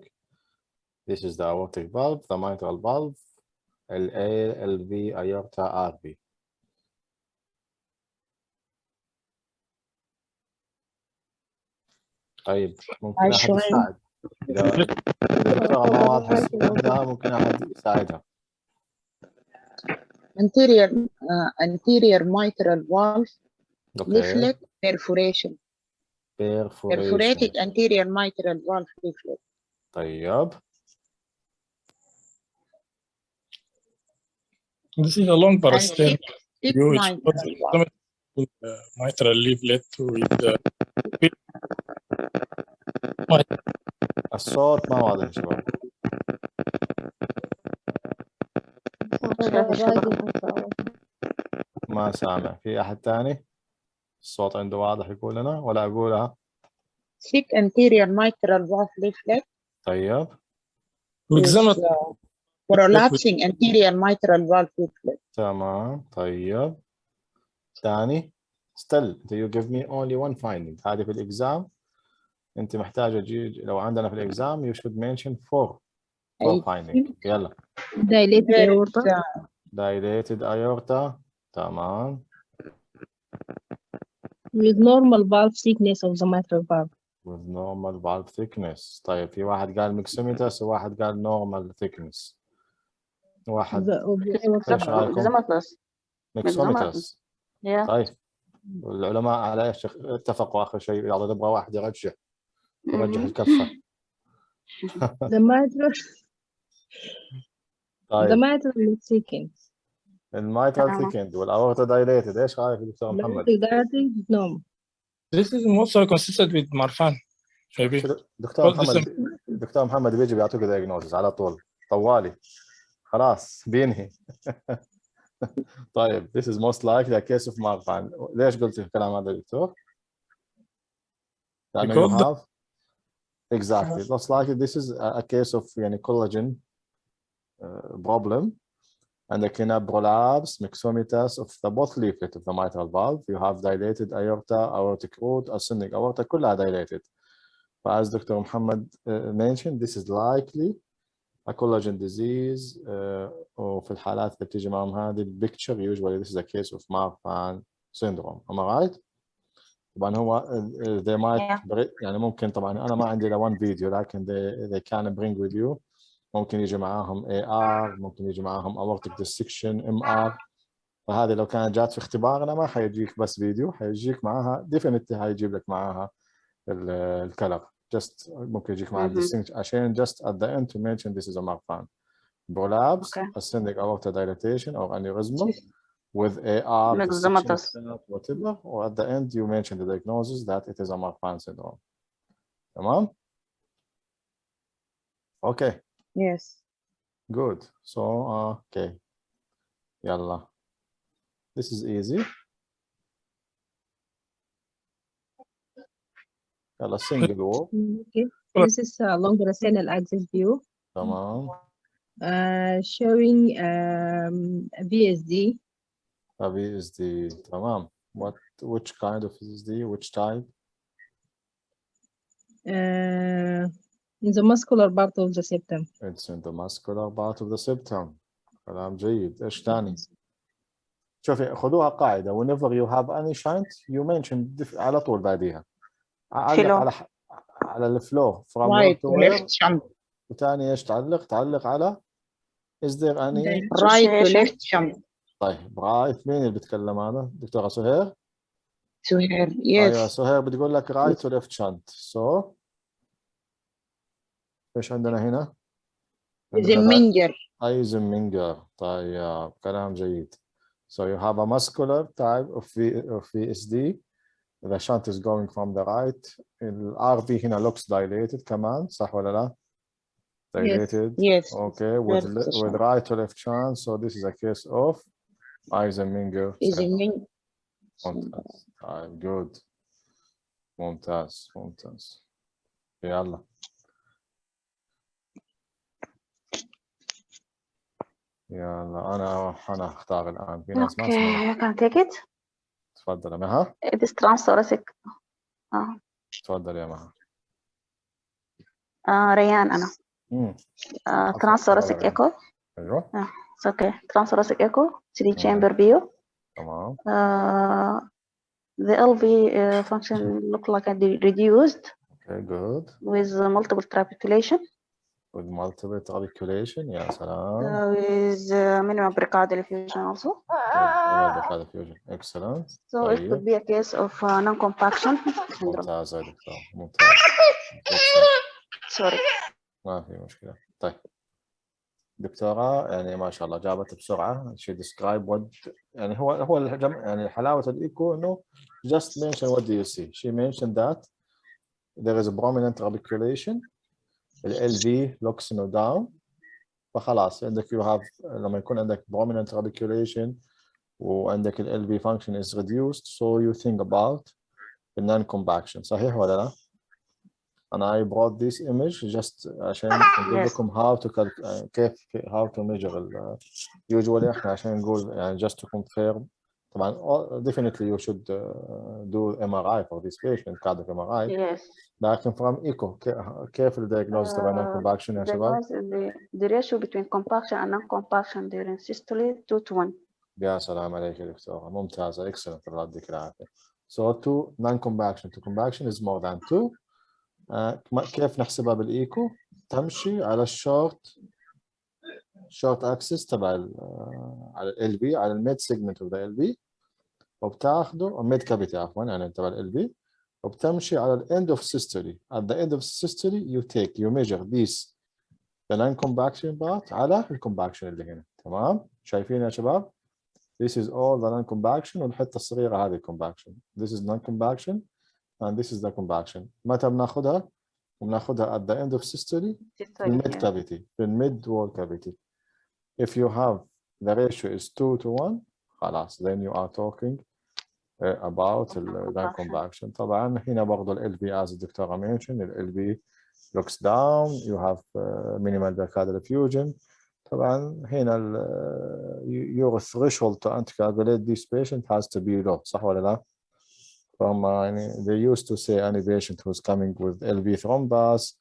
This is the aortic valve, the mitral valve, LA, LV, aorta, RV. طيب ممكن أحد يساعد. إذا الدكتورة ما واضحة عندها ممكن أحد يساعدها. Anterior mitral valve. Okay. leaflet perforation. Perforated Perforation. anterior mitral valve leaflet. طيب. This is a long And parasternal thick view which mitral valve. mitral leaflet with الصوت ما واضح يا شباب. مشكلة في الشبكة. ما سامع. في أحد تاني الصوت عنده واضح يقول لنا ولا أقولها؟ Thick anterior mitral valve leaflet طيب. with prolapsing anterior mitral valve leaflet. تمام. طيب. ثاني. still you give me only one finding. هذه في الإكزام أنت محتاجة تجي لو عندنا في الإكزام you should mention four finding. يلا. Dilated aorta. Dilated aorta. تمام. With normal valve thickness of the mitral valve. with normal valve thickness. طيب في واحد قال ميكسوميتاس وواحد قال normal thickness. واحد ايش رايكم؟ ميكسوميتاس. طيب العلماء على ايش اتفقوا اخر شيء؟ يلا نبغى واحد يرجح الكفه. The mitral. طيب. The mitral thickened. الميترال ثيكند والاورتا دايليتد. ايش رايك دكتور محمد؟ No. This is also consistent with Marfan. دكتور محمد بيجي بيعطيك diagnosis على طول طوالي خلاص بينهي. طيب this is most likely a case of Marfan. ليش قلت الكلام هذا دكتور؟ لأنه you have exactly most likely this is a case of يعني collagen problem and the can prolapse myxomatous of the both leaflet of the mitral valve. You have dilated aorta, aortic root, ascending aorta كلها dilated. As Dr. Muhammad mentioned, this is likely a collagen disease. وفي الحالات اللي بتيجي معهم هذه picture usually this is a case of Marfan syndrome. Am I right? طبعا هو they might يعني ممكن طبعا أنا ما عندي إلا one video لكن they can bring with you. ممكن يجي معاهم AR، ممكن يجي معاهم aortic dissection MR. فهذه لو كانت جات في اختبارنا ما حيجيك بس فيديو، حيجيك معاها definitely حيجيب لك معاها الكلر. just ممكن يجيك معاها distinction عشان just at the end to mention this is a Marfan. Prolapse, ascending aorta dilatation or aneurysm with AR, dissection, whatever, or at the end you mention the diagnosis that it is a Marfan syndrome. تمام؟ Okay. Yes. Good. So, okay. Yalla. This is easy. Yalla, single wall. Okay. This is along the racemial axis view. Tamam. Showing VSD. A VSD. Tamam. Which kind of VSD? Which type? In the muscular part of the septum. It's in the muscular part of the septum. كلام جيد. إيش تاني؟ شوفي خذوها قاعدة. Whenever you have any shunt, you mention على طول بعديها. علق على الفلو. From right to where? left shunt. وتاني إيش تعلق على Is there any right to left shunt. طيب right مين اللي بيتكلم هذا؟ دكتورة سهير؟ سهير yes. أيوة سهير بتقول لك right to left shunt. So إيش عندنا هنا؟ Eisenmenger. طيب كلام جيد. So you have a muscular type of VSD. The shunt is going from the right. الRV هنا looks dilated كمان صح ولا لا؟ Dilated. Yes. Okay. With right to left shunt. So this is a case of Eisenmenger. ممتاز. Good. ممتاز. يلا. يلا أنا أختار الآن. في ناس ما سمعوا. Okay, I can take it. تفضل يا مها. It is transthoracic. تفضل يا مها. ريان أنا. transthoracic echo. أيوه. It's okay. Transthoracic echo. 3 chamber view. تمام. The LV function look like a reduced. Okay, good. With multiple trabulation. with multiple trabeculation. يا سلام. With minimum pericardial effusion also. Pericardial effusion. Excellent. So it could be a case of non-compaction syndrome. ممتاز يا دكتور، ممتاز. Sorry. ما في مشكلة. طيب دكتورة يعني ما شاء الله جابت بسرعة. she describe what يعني هو يعني حلاوة الإيكو إنه just mention what do you see. She mentioned that there is a prominent trabeculation. ال LV looks down. فخلاص عندك you have لما يكون عندك prominent trabeculation وعندك ال LV function is reduced, so you think about the non-compaction. صحيح ولا لا؟ And I brought this image just عشان نقول لكم how to كيف how to measure usually احنا عشان نقول يعني just to confirm. طبعا definitely you should do MRI for this patient, cardiac MRI. Yes. لكن from echo كيف الدياجنوز تبع non-compaction يا شباب؟ The ratio between compaction and non-compaction during systole 2:1. يا سلام عليك يا دكتورة، ممتازة excellent. الله يديك العافية. So to non-compaction to compaction is more than 2. كيف نحسبها بالايكو؟ تمشي على الشورت اكسس تبع على ال بي، على الميد سيجمنت اوف ذا ال بي، وبتاخده ميد كافيتي عفوا يعني تبع ال بي، وبتمشي على الاند اوف سيستولي. at the end of systole you measure this the non-compaction part على الكومباكشن اللي هنا. تمام؟ شايفين يا شباب؟ this is all the non-compaction والحته الصغيره هذه compaction. this is non-compaction and this is the compaction. متى بناخذها؟ وبناخذها at the end of systole في الميد cavity، في الميد wall cavity. if you have the ratio is 2:1 خلاص then you are talking about the compaction. طبعا هنا برضه ال LV as الدكتورة mentioned ال LV looks down, you have minimal pericardial effusion. طبعا هنا your threshold to anticoagulate this patient has to be low. صح ولا لا؟ they used to say any patient who's coming with LV thrombus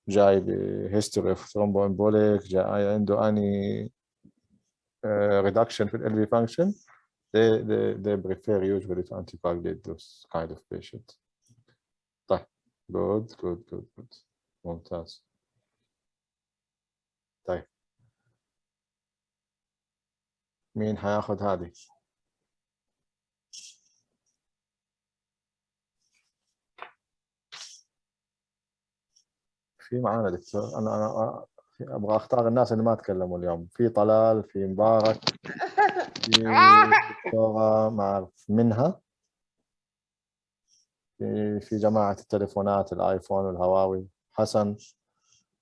جاي history of thromboembolic جاي عنده any reduction في LV function, they prefer usually to anticoagulate those kind of patients. طيب good ممتاز. طيب مين حياخد هذه؟ في معانا دكتور. انا ابغى اختار الناس اللي ما تكلموا اليوم. في طلال، في مبارك، في دكتورة ما اعرف منها، في جماعة التليفونات الايفون والهواوي، حسن،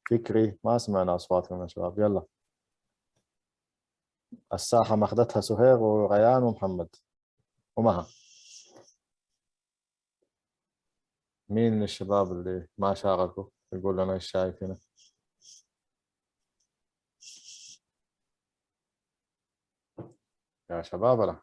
فكري. ما سمعنا اصواتهم يا شباب. يلا الساحة ماخذتها سهير وريان ومحمد ومها. مين من الشباب اللي ما شاركوا يقول لنا ايش شايف هنا؟ يا شباب لا.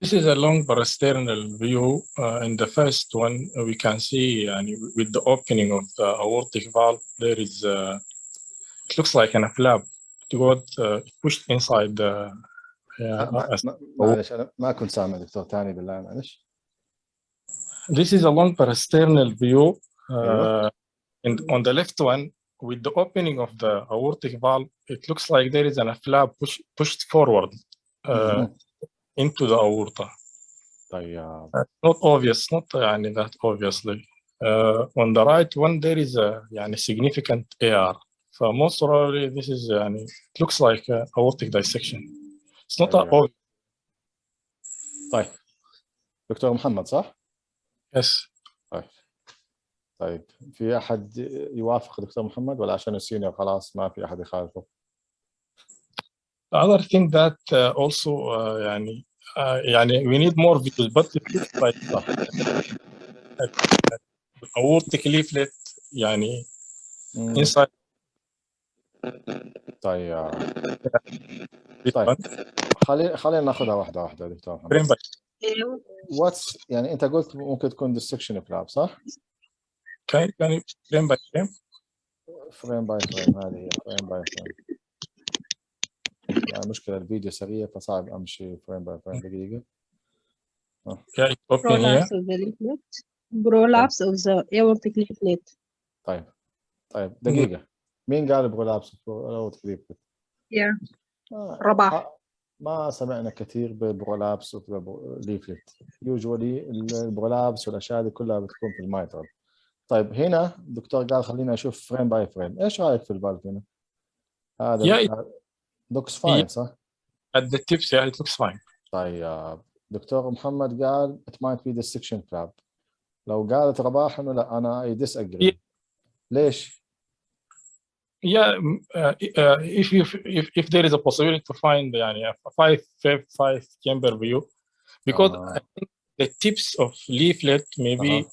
This is a long parasternal view. In the first one, we can see with the opening of the aortic valve, there is, it looks like a flap. It got pushed inside the. معلش أنا ما كنت سامع دكتور ثاني بالله معلش. This is a long parasternal view. And on the left one, with the opening of the aortic valve, it looks like there is a flap pushed forward. Into the aorta. Not obvious, not that obviously. On the right one, there is a significant AR. So most probably this is it looks like aortic dissection. It's not obvious. طيب دكتور محمد صح؟ Yes. طيب في أحد يوافق دكتور محمد ولا عشان السينيور خلاص ما في أحد يخالفه؟ The other thing that also we need more views, but it looks like aortic leaflet inside. طيب خلينا ناخذها واحدة واحدة دكتور محمد. واتس أنت قلت ممكن تكون dissection flap صح؟ can you frame by frame? فريم باي فريم، هذه هي فريم باي فريم. يعني مشكلة الفيديو سريع فصعب امشي فريم باي فريم. دقيقة. Yeah, it's open here. Prolapse of the leaflet. Prolapse of the aortic leaflet. طيب دقيقة، مين قال برولابس الاورتيك ليفلت؟ Yeah. رباح. ما سمعنا كثير ببرولابس ليفلت. يوجولي البرولابس والاشياء دي كلها بتكون في المايترال. طيب هنا الدكتور قال خلينا نشوف فريم باي فريم. ايش رايك في الفالف هنا؟ هذا looks fine صح؟ At the tips, yeah, it looks fine. طيب دكتور محمد قال it might be dissection flap. لو قالت رباح انه لا انا I disagree. ليش؟ Yeah, if there is a possibility to find يعني five chamber view, because I think the tips of leaflet maybe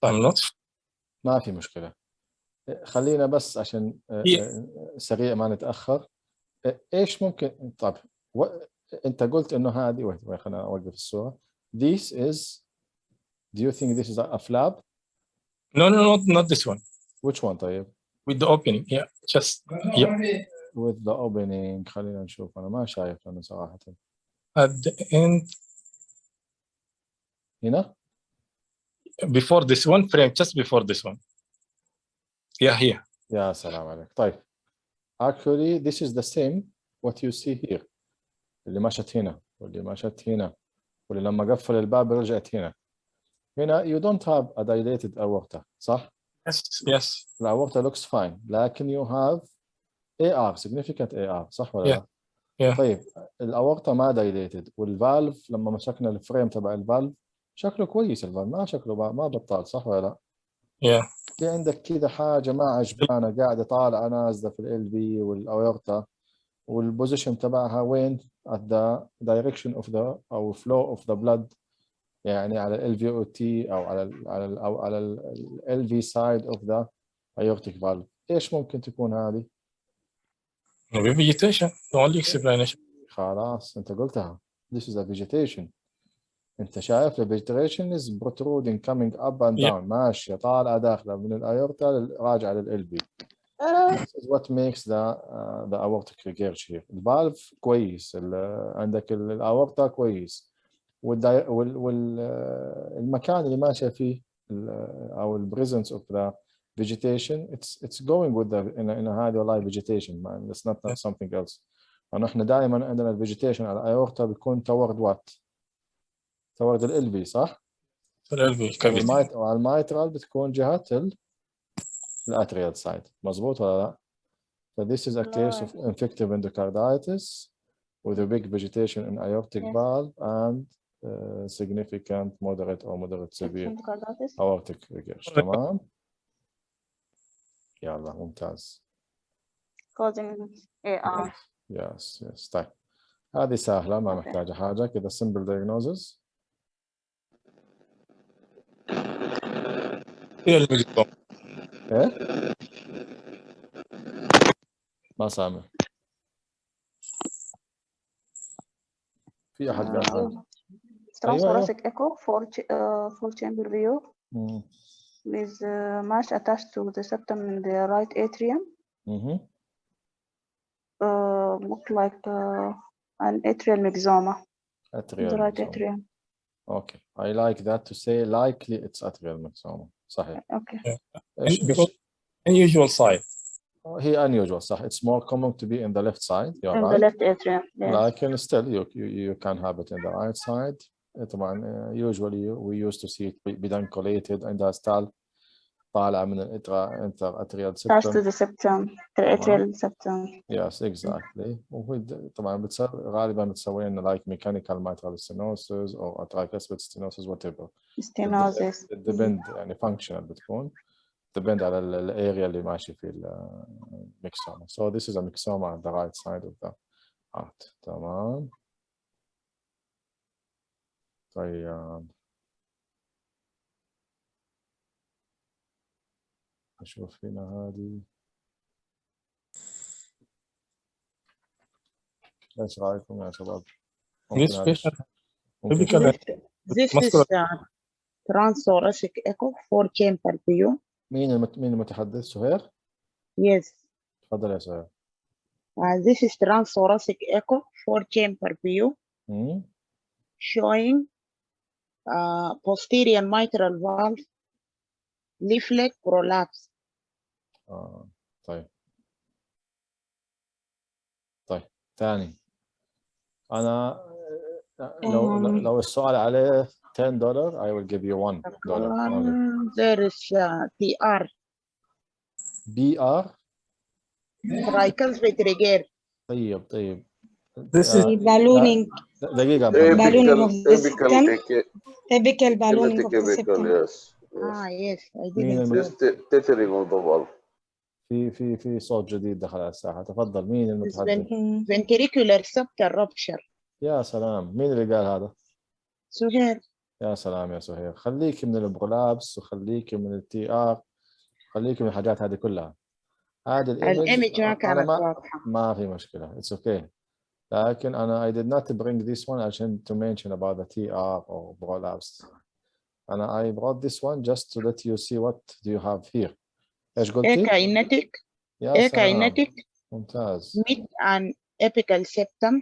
I'm not. ما في مشكلة. خلينا بس عشان سريع ما نتأخر. ايش ممكن طب انت قلت انه هذه خلينا اوقف الصورة. This is, do you think this is a flap? No, not this one. Which one طيب؟ With the opening, yeah, just yeah. With the opening. خلينا نشوف. انا ما شايف انا صراحة. At the end. هنا؟ Before this one frame, just before this one. Yeah, here. يا سلام عليك. طيب actually this is the same what you see here. اللي مشت هنا واللي مشت هنا واللي لما قفل الباب رجعت هنا. هنا you don't have a dilated aorta صح؟ Yes. الأورتا looks fine لكن you have AR significant AR صح ولا لا؟ Yeah. طيب الأورتا ما dilated والفالف لما مسكنا الفريم تبع الفالف شكله كويس. الفالف ما شكله ما بطال صح ولا لا؟ Yeah. في عندك كذا حاجة ما عجبانة قاعدة طالعة نازلة في ال في والأورتا والبوزيشن تبعها وين؟ at the direction of the أو flow of the blood يعني على ال LVOT أو على ال LV side of the aortic valve. إيش ممكن تكون هذه؟ Maybe vegetation. The only explanation. خلاص أنت قلتها. This is a vegetation. أنت شايف ال vegetation is protruding coming up and down. ماشية طالعة داخلة من الأيورتا راجعة لل LV. This is what makes the aortic regurg here. الفالف كويس. عندك الأورتا كويس. والمكان اللي ماشي فيه او ال presence of the vegetation it's going with the in هذه والله vegetation man. It's not something else. ونحن دائما عندنا ال vegetation على الايورتا بيكون toward what؟ toward ال LV صح؟ ال LV. وعلى المايترال بتكون جهة الاتريال سايد. مظبوط ولا لا؟ So this is a case of infective endocarditis with a big vegetation in aortic valve and significant moderate or moderate severe aortic regurg. تمام؟ يلا ممتاز. causing AR. Yes. طيب هذه سهلة ما محتاجة حاجة كذا simple diagnosis. ايه؟ ما سامع. في أحد قال حاجة. Transthoracic echo full chamber view with mesh attached to the septum in the right atrium. Look like an atrial myxoma. Atrial the right myxoma. atrium. Okay, I like that to say likely it's atrial myxoma. صحيح. Okay. Because unusual side. هي unusual صح. It's more common to be in the left side. You're In right. the left atrium. Yes. لكن still you can have it in the right side. طبعا usually we used to see it pedunculated عندها stall طالعة من inter-atrial septum. Attached to the septum, the atrial septum. Yes, exactly. وهو طبعا غالبا تسوي لنا like mechanical mitral stenosis or tricuspid stenosis whatever. Stenosis. It depend يعني functional بتكون. depend على الاريا اللي ماشي في الميكسوما. So this is a myxoma on the right side of the heart. تمام. طيب نشوف هنا هذه. ايش رايكم يا شباب؟ This patient This is transthoracic echo 4 chamber view. مين المتحدث؟ سهير؟ Yes. تفضل يا سهير. This is transthoracic echo 4 chamber view showing posterior mitral valve leaflet prolapse. طيب ثاني أنا لو السؤال عليه $10 I will give you $1 only. There is PR. BR. Tricuspid regard. طيب. This is ballooning. دقيقة. Ballooning of the septum. Typical ballooning of the septum. Yes. Yes, I didn't. This tethering of the valve. في صوت جديد دخل على الساحة. تفضل. مين المتحدث؟ Ventricular septal rupture. يا سلام. مين اللي قال هذا؟ سهير. يا سلام يا سهير. خليك من البرولابس وخليك من التي ار، خليك من الحاجات هذه كلها. هذه الايمج ما كانت واضحة. ما في مشكلة. It's okay. لكن أنا I did not bring this one عشان to mention about the TR or prolapse. I brought this one just to let you see what do you have here. ايش قلتي؟ AKINETIC. AKINETIC. ممتاز. Mid and apical septum.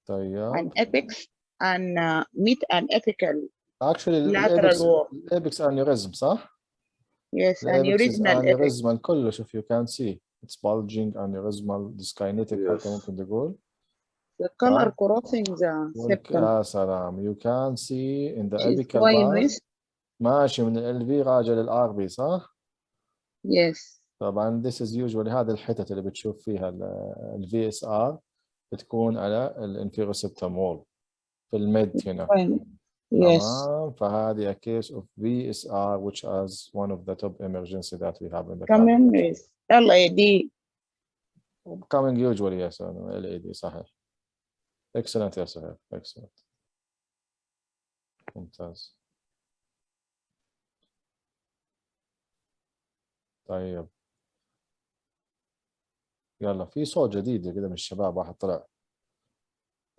طيب. And apex and mid and apical. Actually lateral wall. apex aneurysm صح؟ Yes, aneurysmal aneurysmal كله. شوف you can see it's bulging aneurysmal dyskinetic حتى ممكن تقول. The color crossing the septum. يا سلام. You can see in the apical part ماشي من ال LV راجع لل RB صح؟ Yes. طبعا this is usually هذه الحتت اللي بتشوف فيها ال VSR بتكون على ال inferior septum wall في الميد هنا. Yes. تمام. فهذه a case of VSR which is one of the top emergency that we have in the coming with LAD. Coming usually yes LAD صحيح. Excellent يا سهير. Excellent. ممتاز. طيب يلا في صوت جديد كده من الشباب، واحد طلع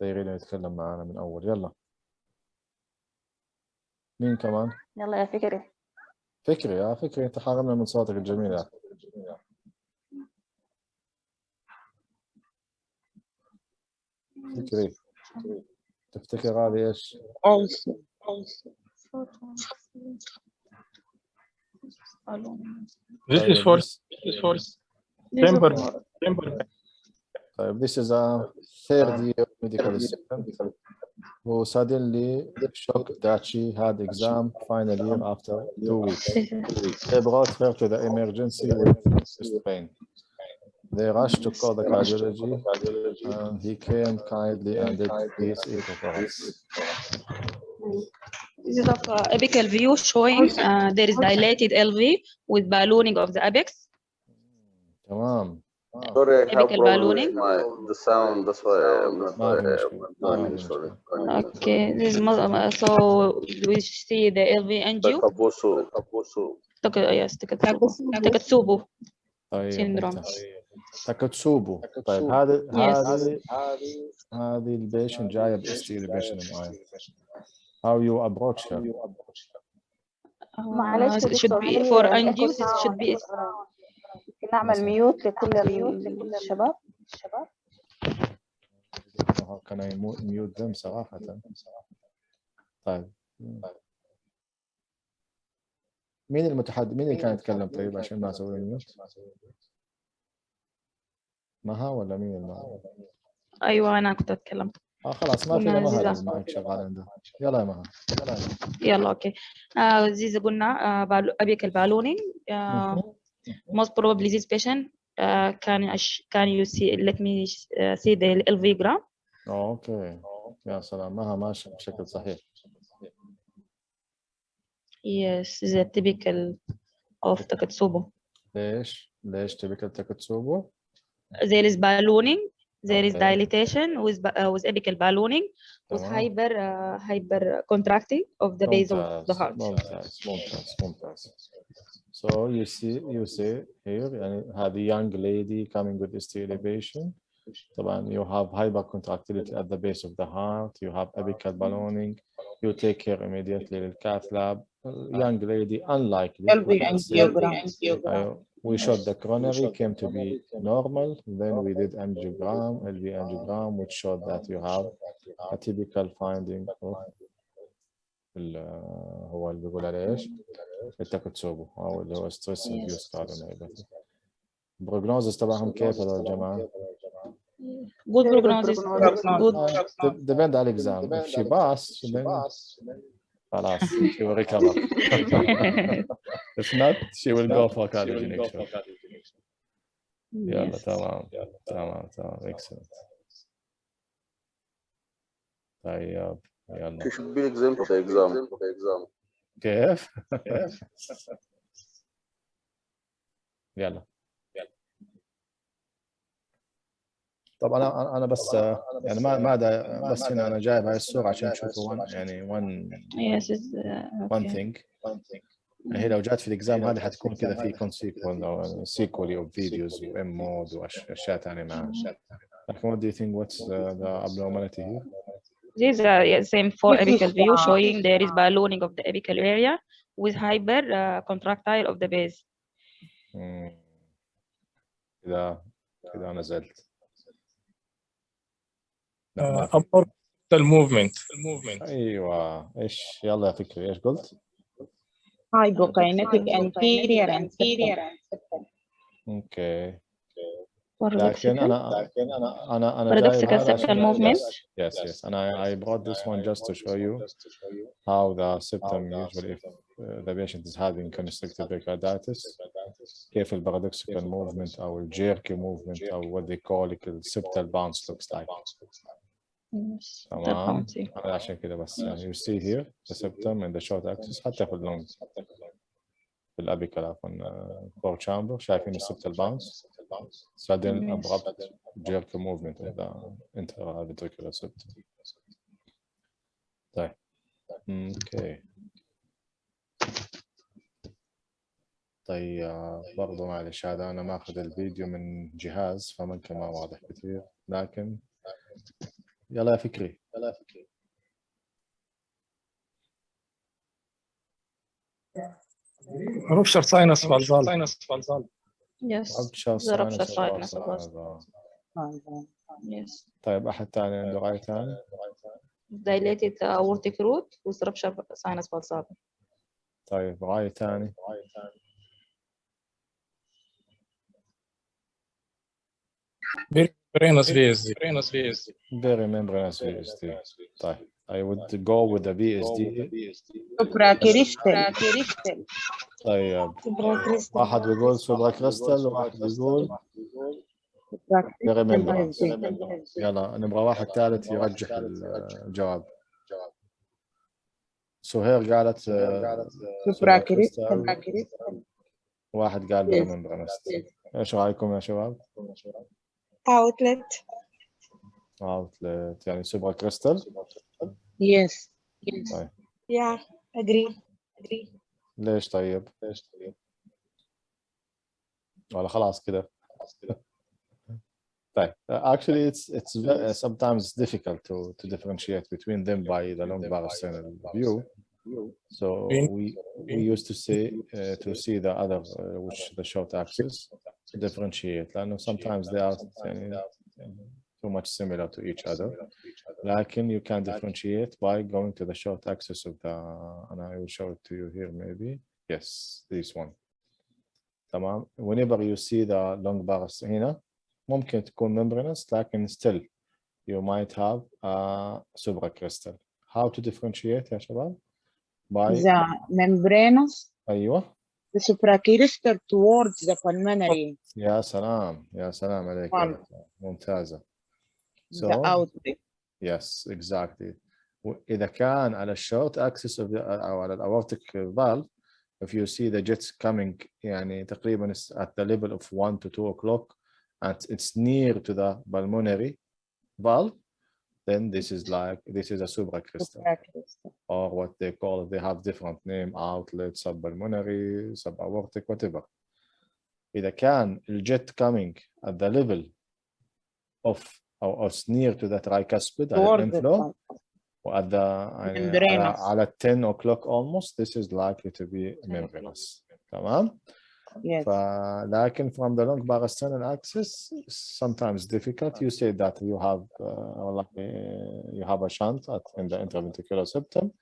دايرين يتكلم معانا من أول. يلا مين كمان؟ يلا يا فكري. فكري يا فكري، أنت حرمنا من صوتك الجميل يا فكري. تفتكر هذه إيش؟ This is for chamber. طيب this is a third year medical student who suddenly shocked that she had exam final year after 2 weeks. They brought her to the emergency with chest pain. They rushed to call the cardiology and he came kindly and did this echo for us. This is of apical view showing there is dilated LV with ballooning of the apex. تمام. Sorry, I have problem with the sound. That's why I'm not sorry. Okay, this is so we see the LV angio. Yes, Takotsubo syndrome. تاكاتسوبو. طيب هذه البيشنت جايه باس اليفيشن معايا. How you approach her? معلش should be for angio should be. نعمل ميوت لكل الشباب. How can I mute them صراحة؟ طيب مين المتحدث؟ مين اللي كان يتكلم طيب عشان ما اسوي ميوت؟ مها ولا مين المها؟ ايوه انا كنت اتكلم. خلاص ما في مها المايك شغال عنده. يلا يا مها. يلا اوكي. زي قلنا apical ballooning. Most probably this patient can you see let me see the LV-gram. اوكي يا سلام مها ماشي بشكل صحيح. Yes, the typical of Takotsubo. ليش typical Takotsubo? There is ballooning, there is dilatation with apical ballooning with hyper contracting of the base of the heart. ممتاز. So you see here يعني هذه young lady coming with ST elevation. طبعا you have hypercontractility at the base of the heart, you have apical ballooning, you take her immediately للcath lab. young lady, unlikely. LV angiogram. We showed the coronary came to be normal. Then we did angiogram, LV angiogram, which showed that you have a typical finding of هو اللي بيقول عليه ايش؟ التكتسوبو او اللي هو ستريس induced cardiomyopathy. البروجنوزس تبعهم كيف هذول الجماعه؟ Good prognosis. Good. Depend على exam. If she pass, then خلاص she will recover. If not, she will go for cardiac. يلا تمام excellent. طيب يلا. She should be exempt for the exam. كيف؟ يلا. طب انا بس يعني ما بس هنا انا جايب هاي الصوره عشان تشوفوا يعني one thing. هي لو جات في الاكزام هذه حتكون كذا في consequence او sequel of videos و MOD واشياء ثانيه معها. لكن what do you think what's the abnormality here? These are same for apical view showing there is ballooning of the apical area with hyper contractile of the base. كذا نزلت. upward الموفمنت. ايوه ايش يلا يا فكري ايش قلت؟ Hypokinetic anterior and septal. اوكي. لكن انا paradoxical septal movement. Yes. And I brought this one just to show you how the septum usually if the patient is having constrictive pericarditis كيف paradoxical movement أو jerky movement أو what they call it septal bounce looks like. تمام. عشان كده بس يعني you see here the septum and the short axis حتى في اللونج في الأبيكال عفوا four chamber شايفين septal bounce sudden abrupt jerky movement of the intraventricular septum. طيب اوكي. طيب برضو معلش هذا انا ماخذ الفيديو من جهاز فممكن ما واضح كثير لكن يلا يا فكري. rupture sinus valval. Yes. rupture sinus valval. Yes. طيب احد ثاني عنده رأي ثاني؟ Dilated aortic root with rupture sinus valval. طيب رأي ثاني؟ Venous VSD. Very membranous VSD. طيب I would go with the VSD. Supracrystal. طيب واحد بيقول supracrystal وواحد بيقول very membranous. يلا نبغى واحد ثالث يرجح الجواب. سهير قالت supracrystal. واحد قال very membranous. ايش رايكم يا شباب؟ Outlet. يعني supracrystal. Yes. طيب. Yeah, agree. ليش طيب؟ ولا خلاص كده. طيب. Actually, it's sometimes difficult to differentiate between them by the lumbar sternal view. So we used to see the other which the short axis to differentiate. لأنه sometimes they are too much similar to each other. Lakin you can differentiate by going to the short axis of the, and I will show it to you here maybe. Yes, this one. تمام. Whenever you see the lumbar هنا ممكن تكون membranous لكن still you might have a supracrystal. How to differentiate يا شباب؟ By the membranous. أيوة. The supracrystal towards the pulmonary. يا سلام عليك. ممتازة. So, the outlet. Yes, exactly. إذا كان على short axis of the أو على aortic valve, if you see the jets coming يعني تقريبا at the level of 1 to 2 o'clock and it's near to the pulmonary valve, then this is a supracrystal. Or what they call it, they have different name, outlet, subpulmonary, subaortic, whatever. إذا كان الjet coming at the level of or near to the tricuspid inflow, وat the على 10 o'clock almost this is likely to be membranous. تمام. Yes. لكن from the long parasternal axis sometimes difficult. You say that you have a shunt in the interventricular septum,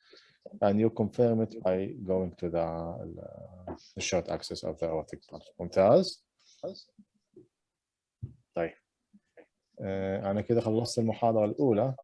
and you confirm it by going to the short axis of the aortic valve. ممتاز. طيب أنا كده خلصت المحاضرة الأولى.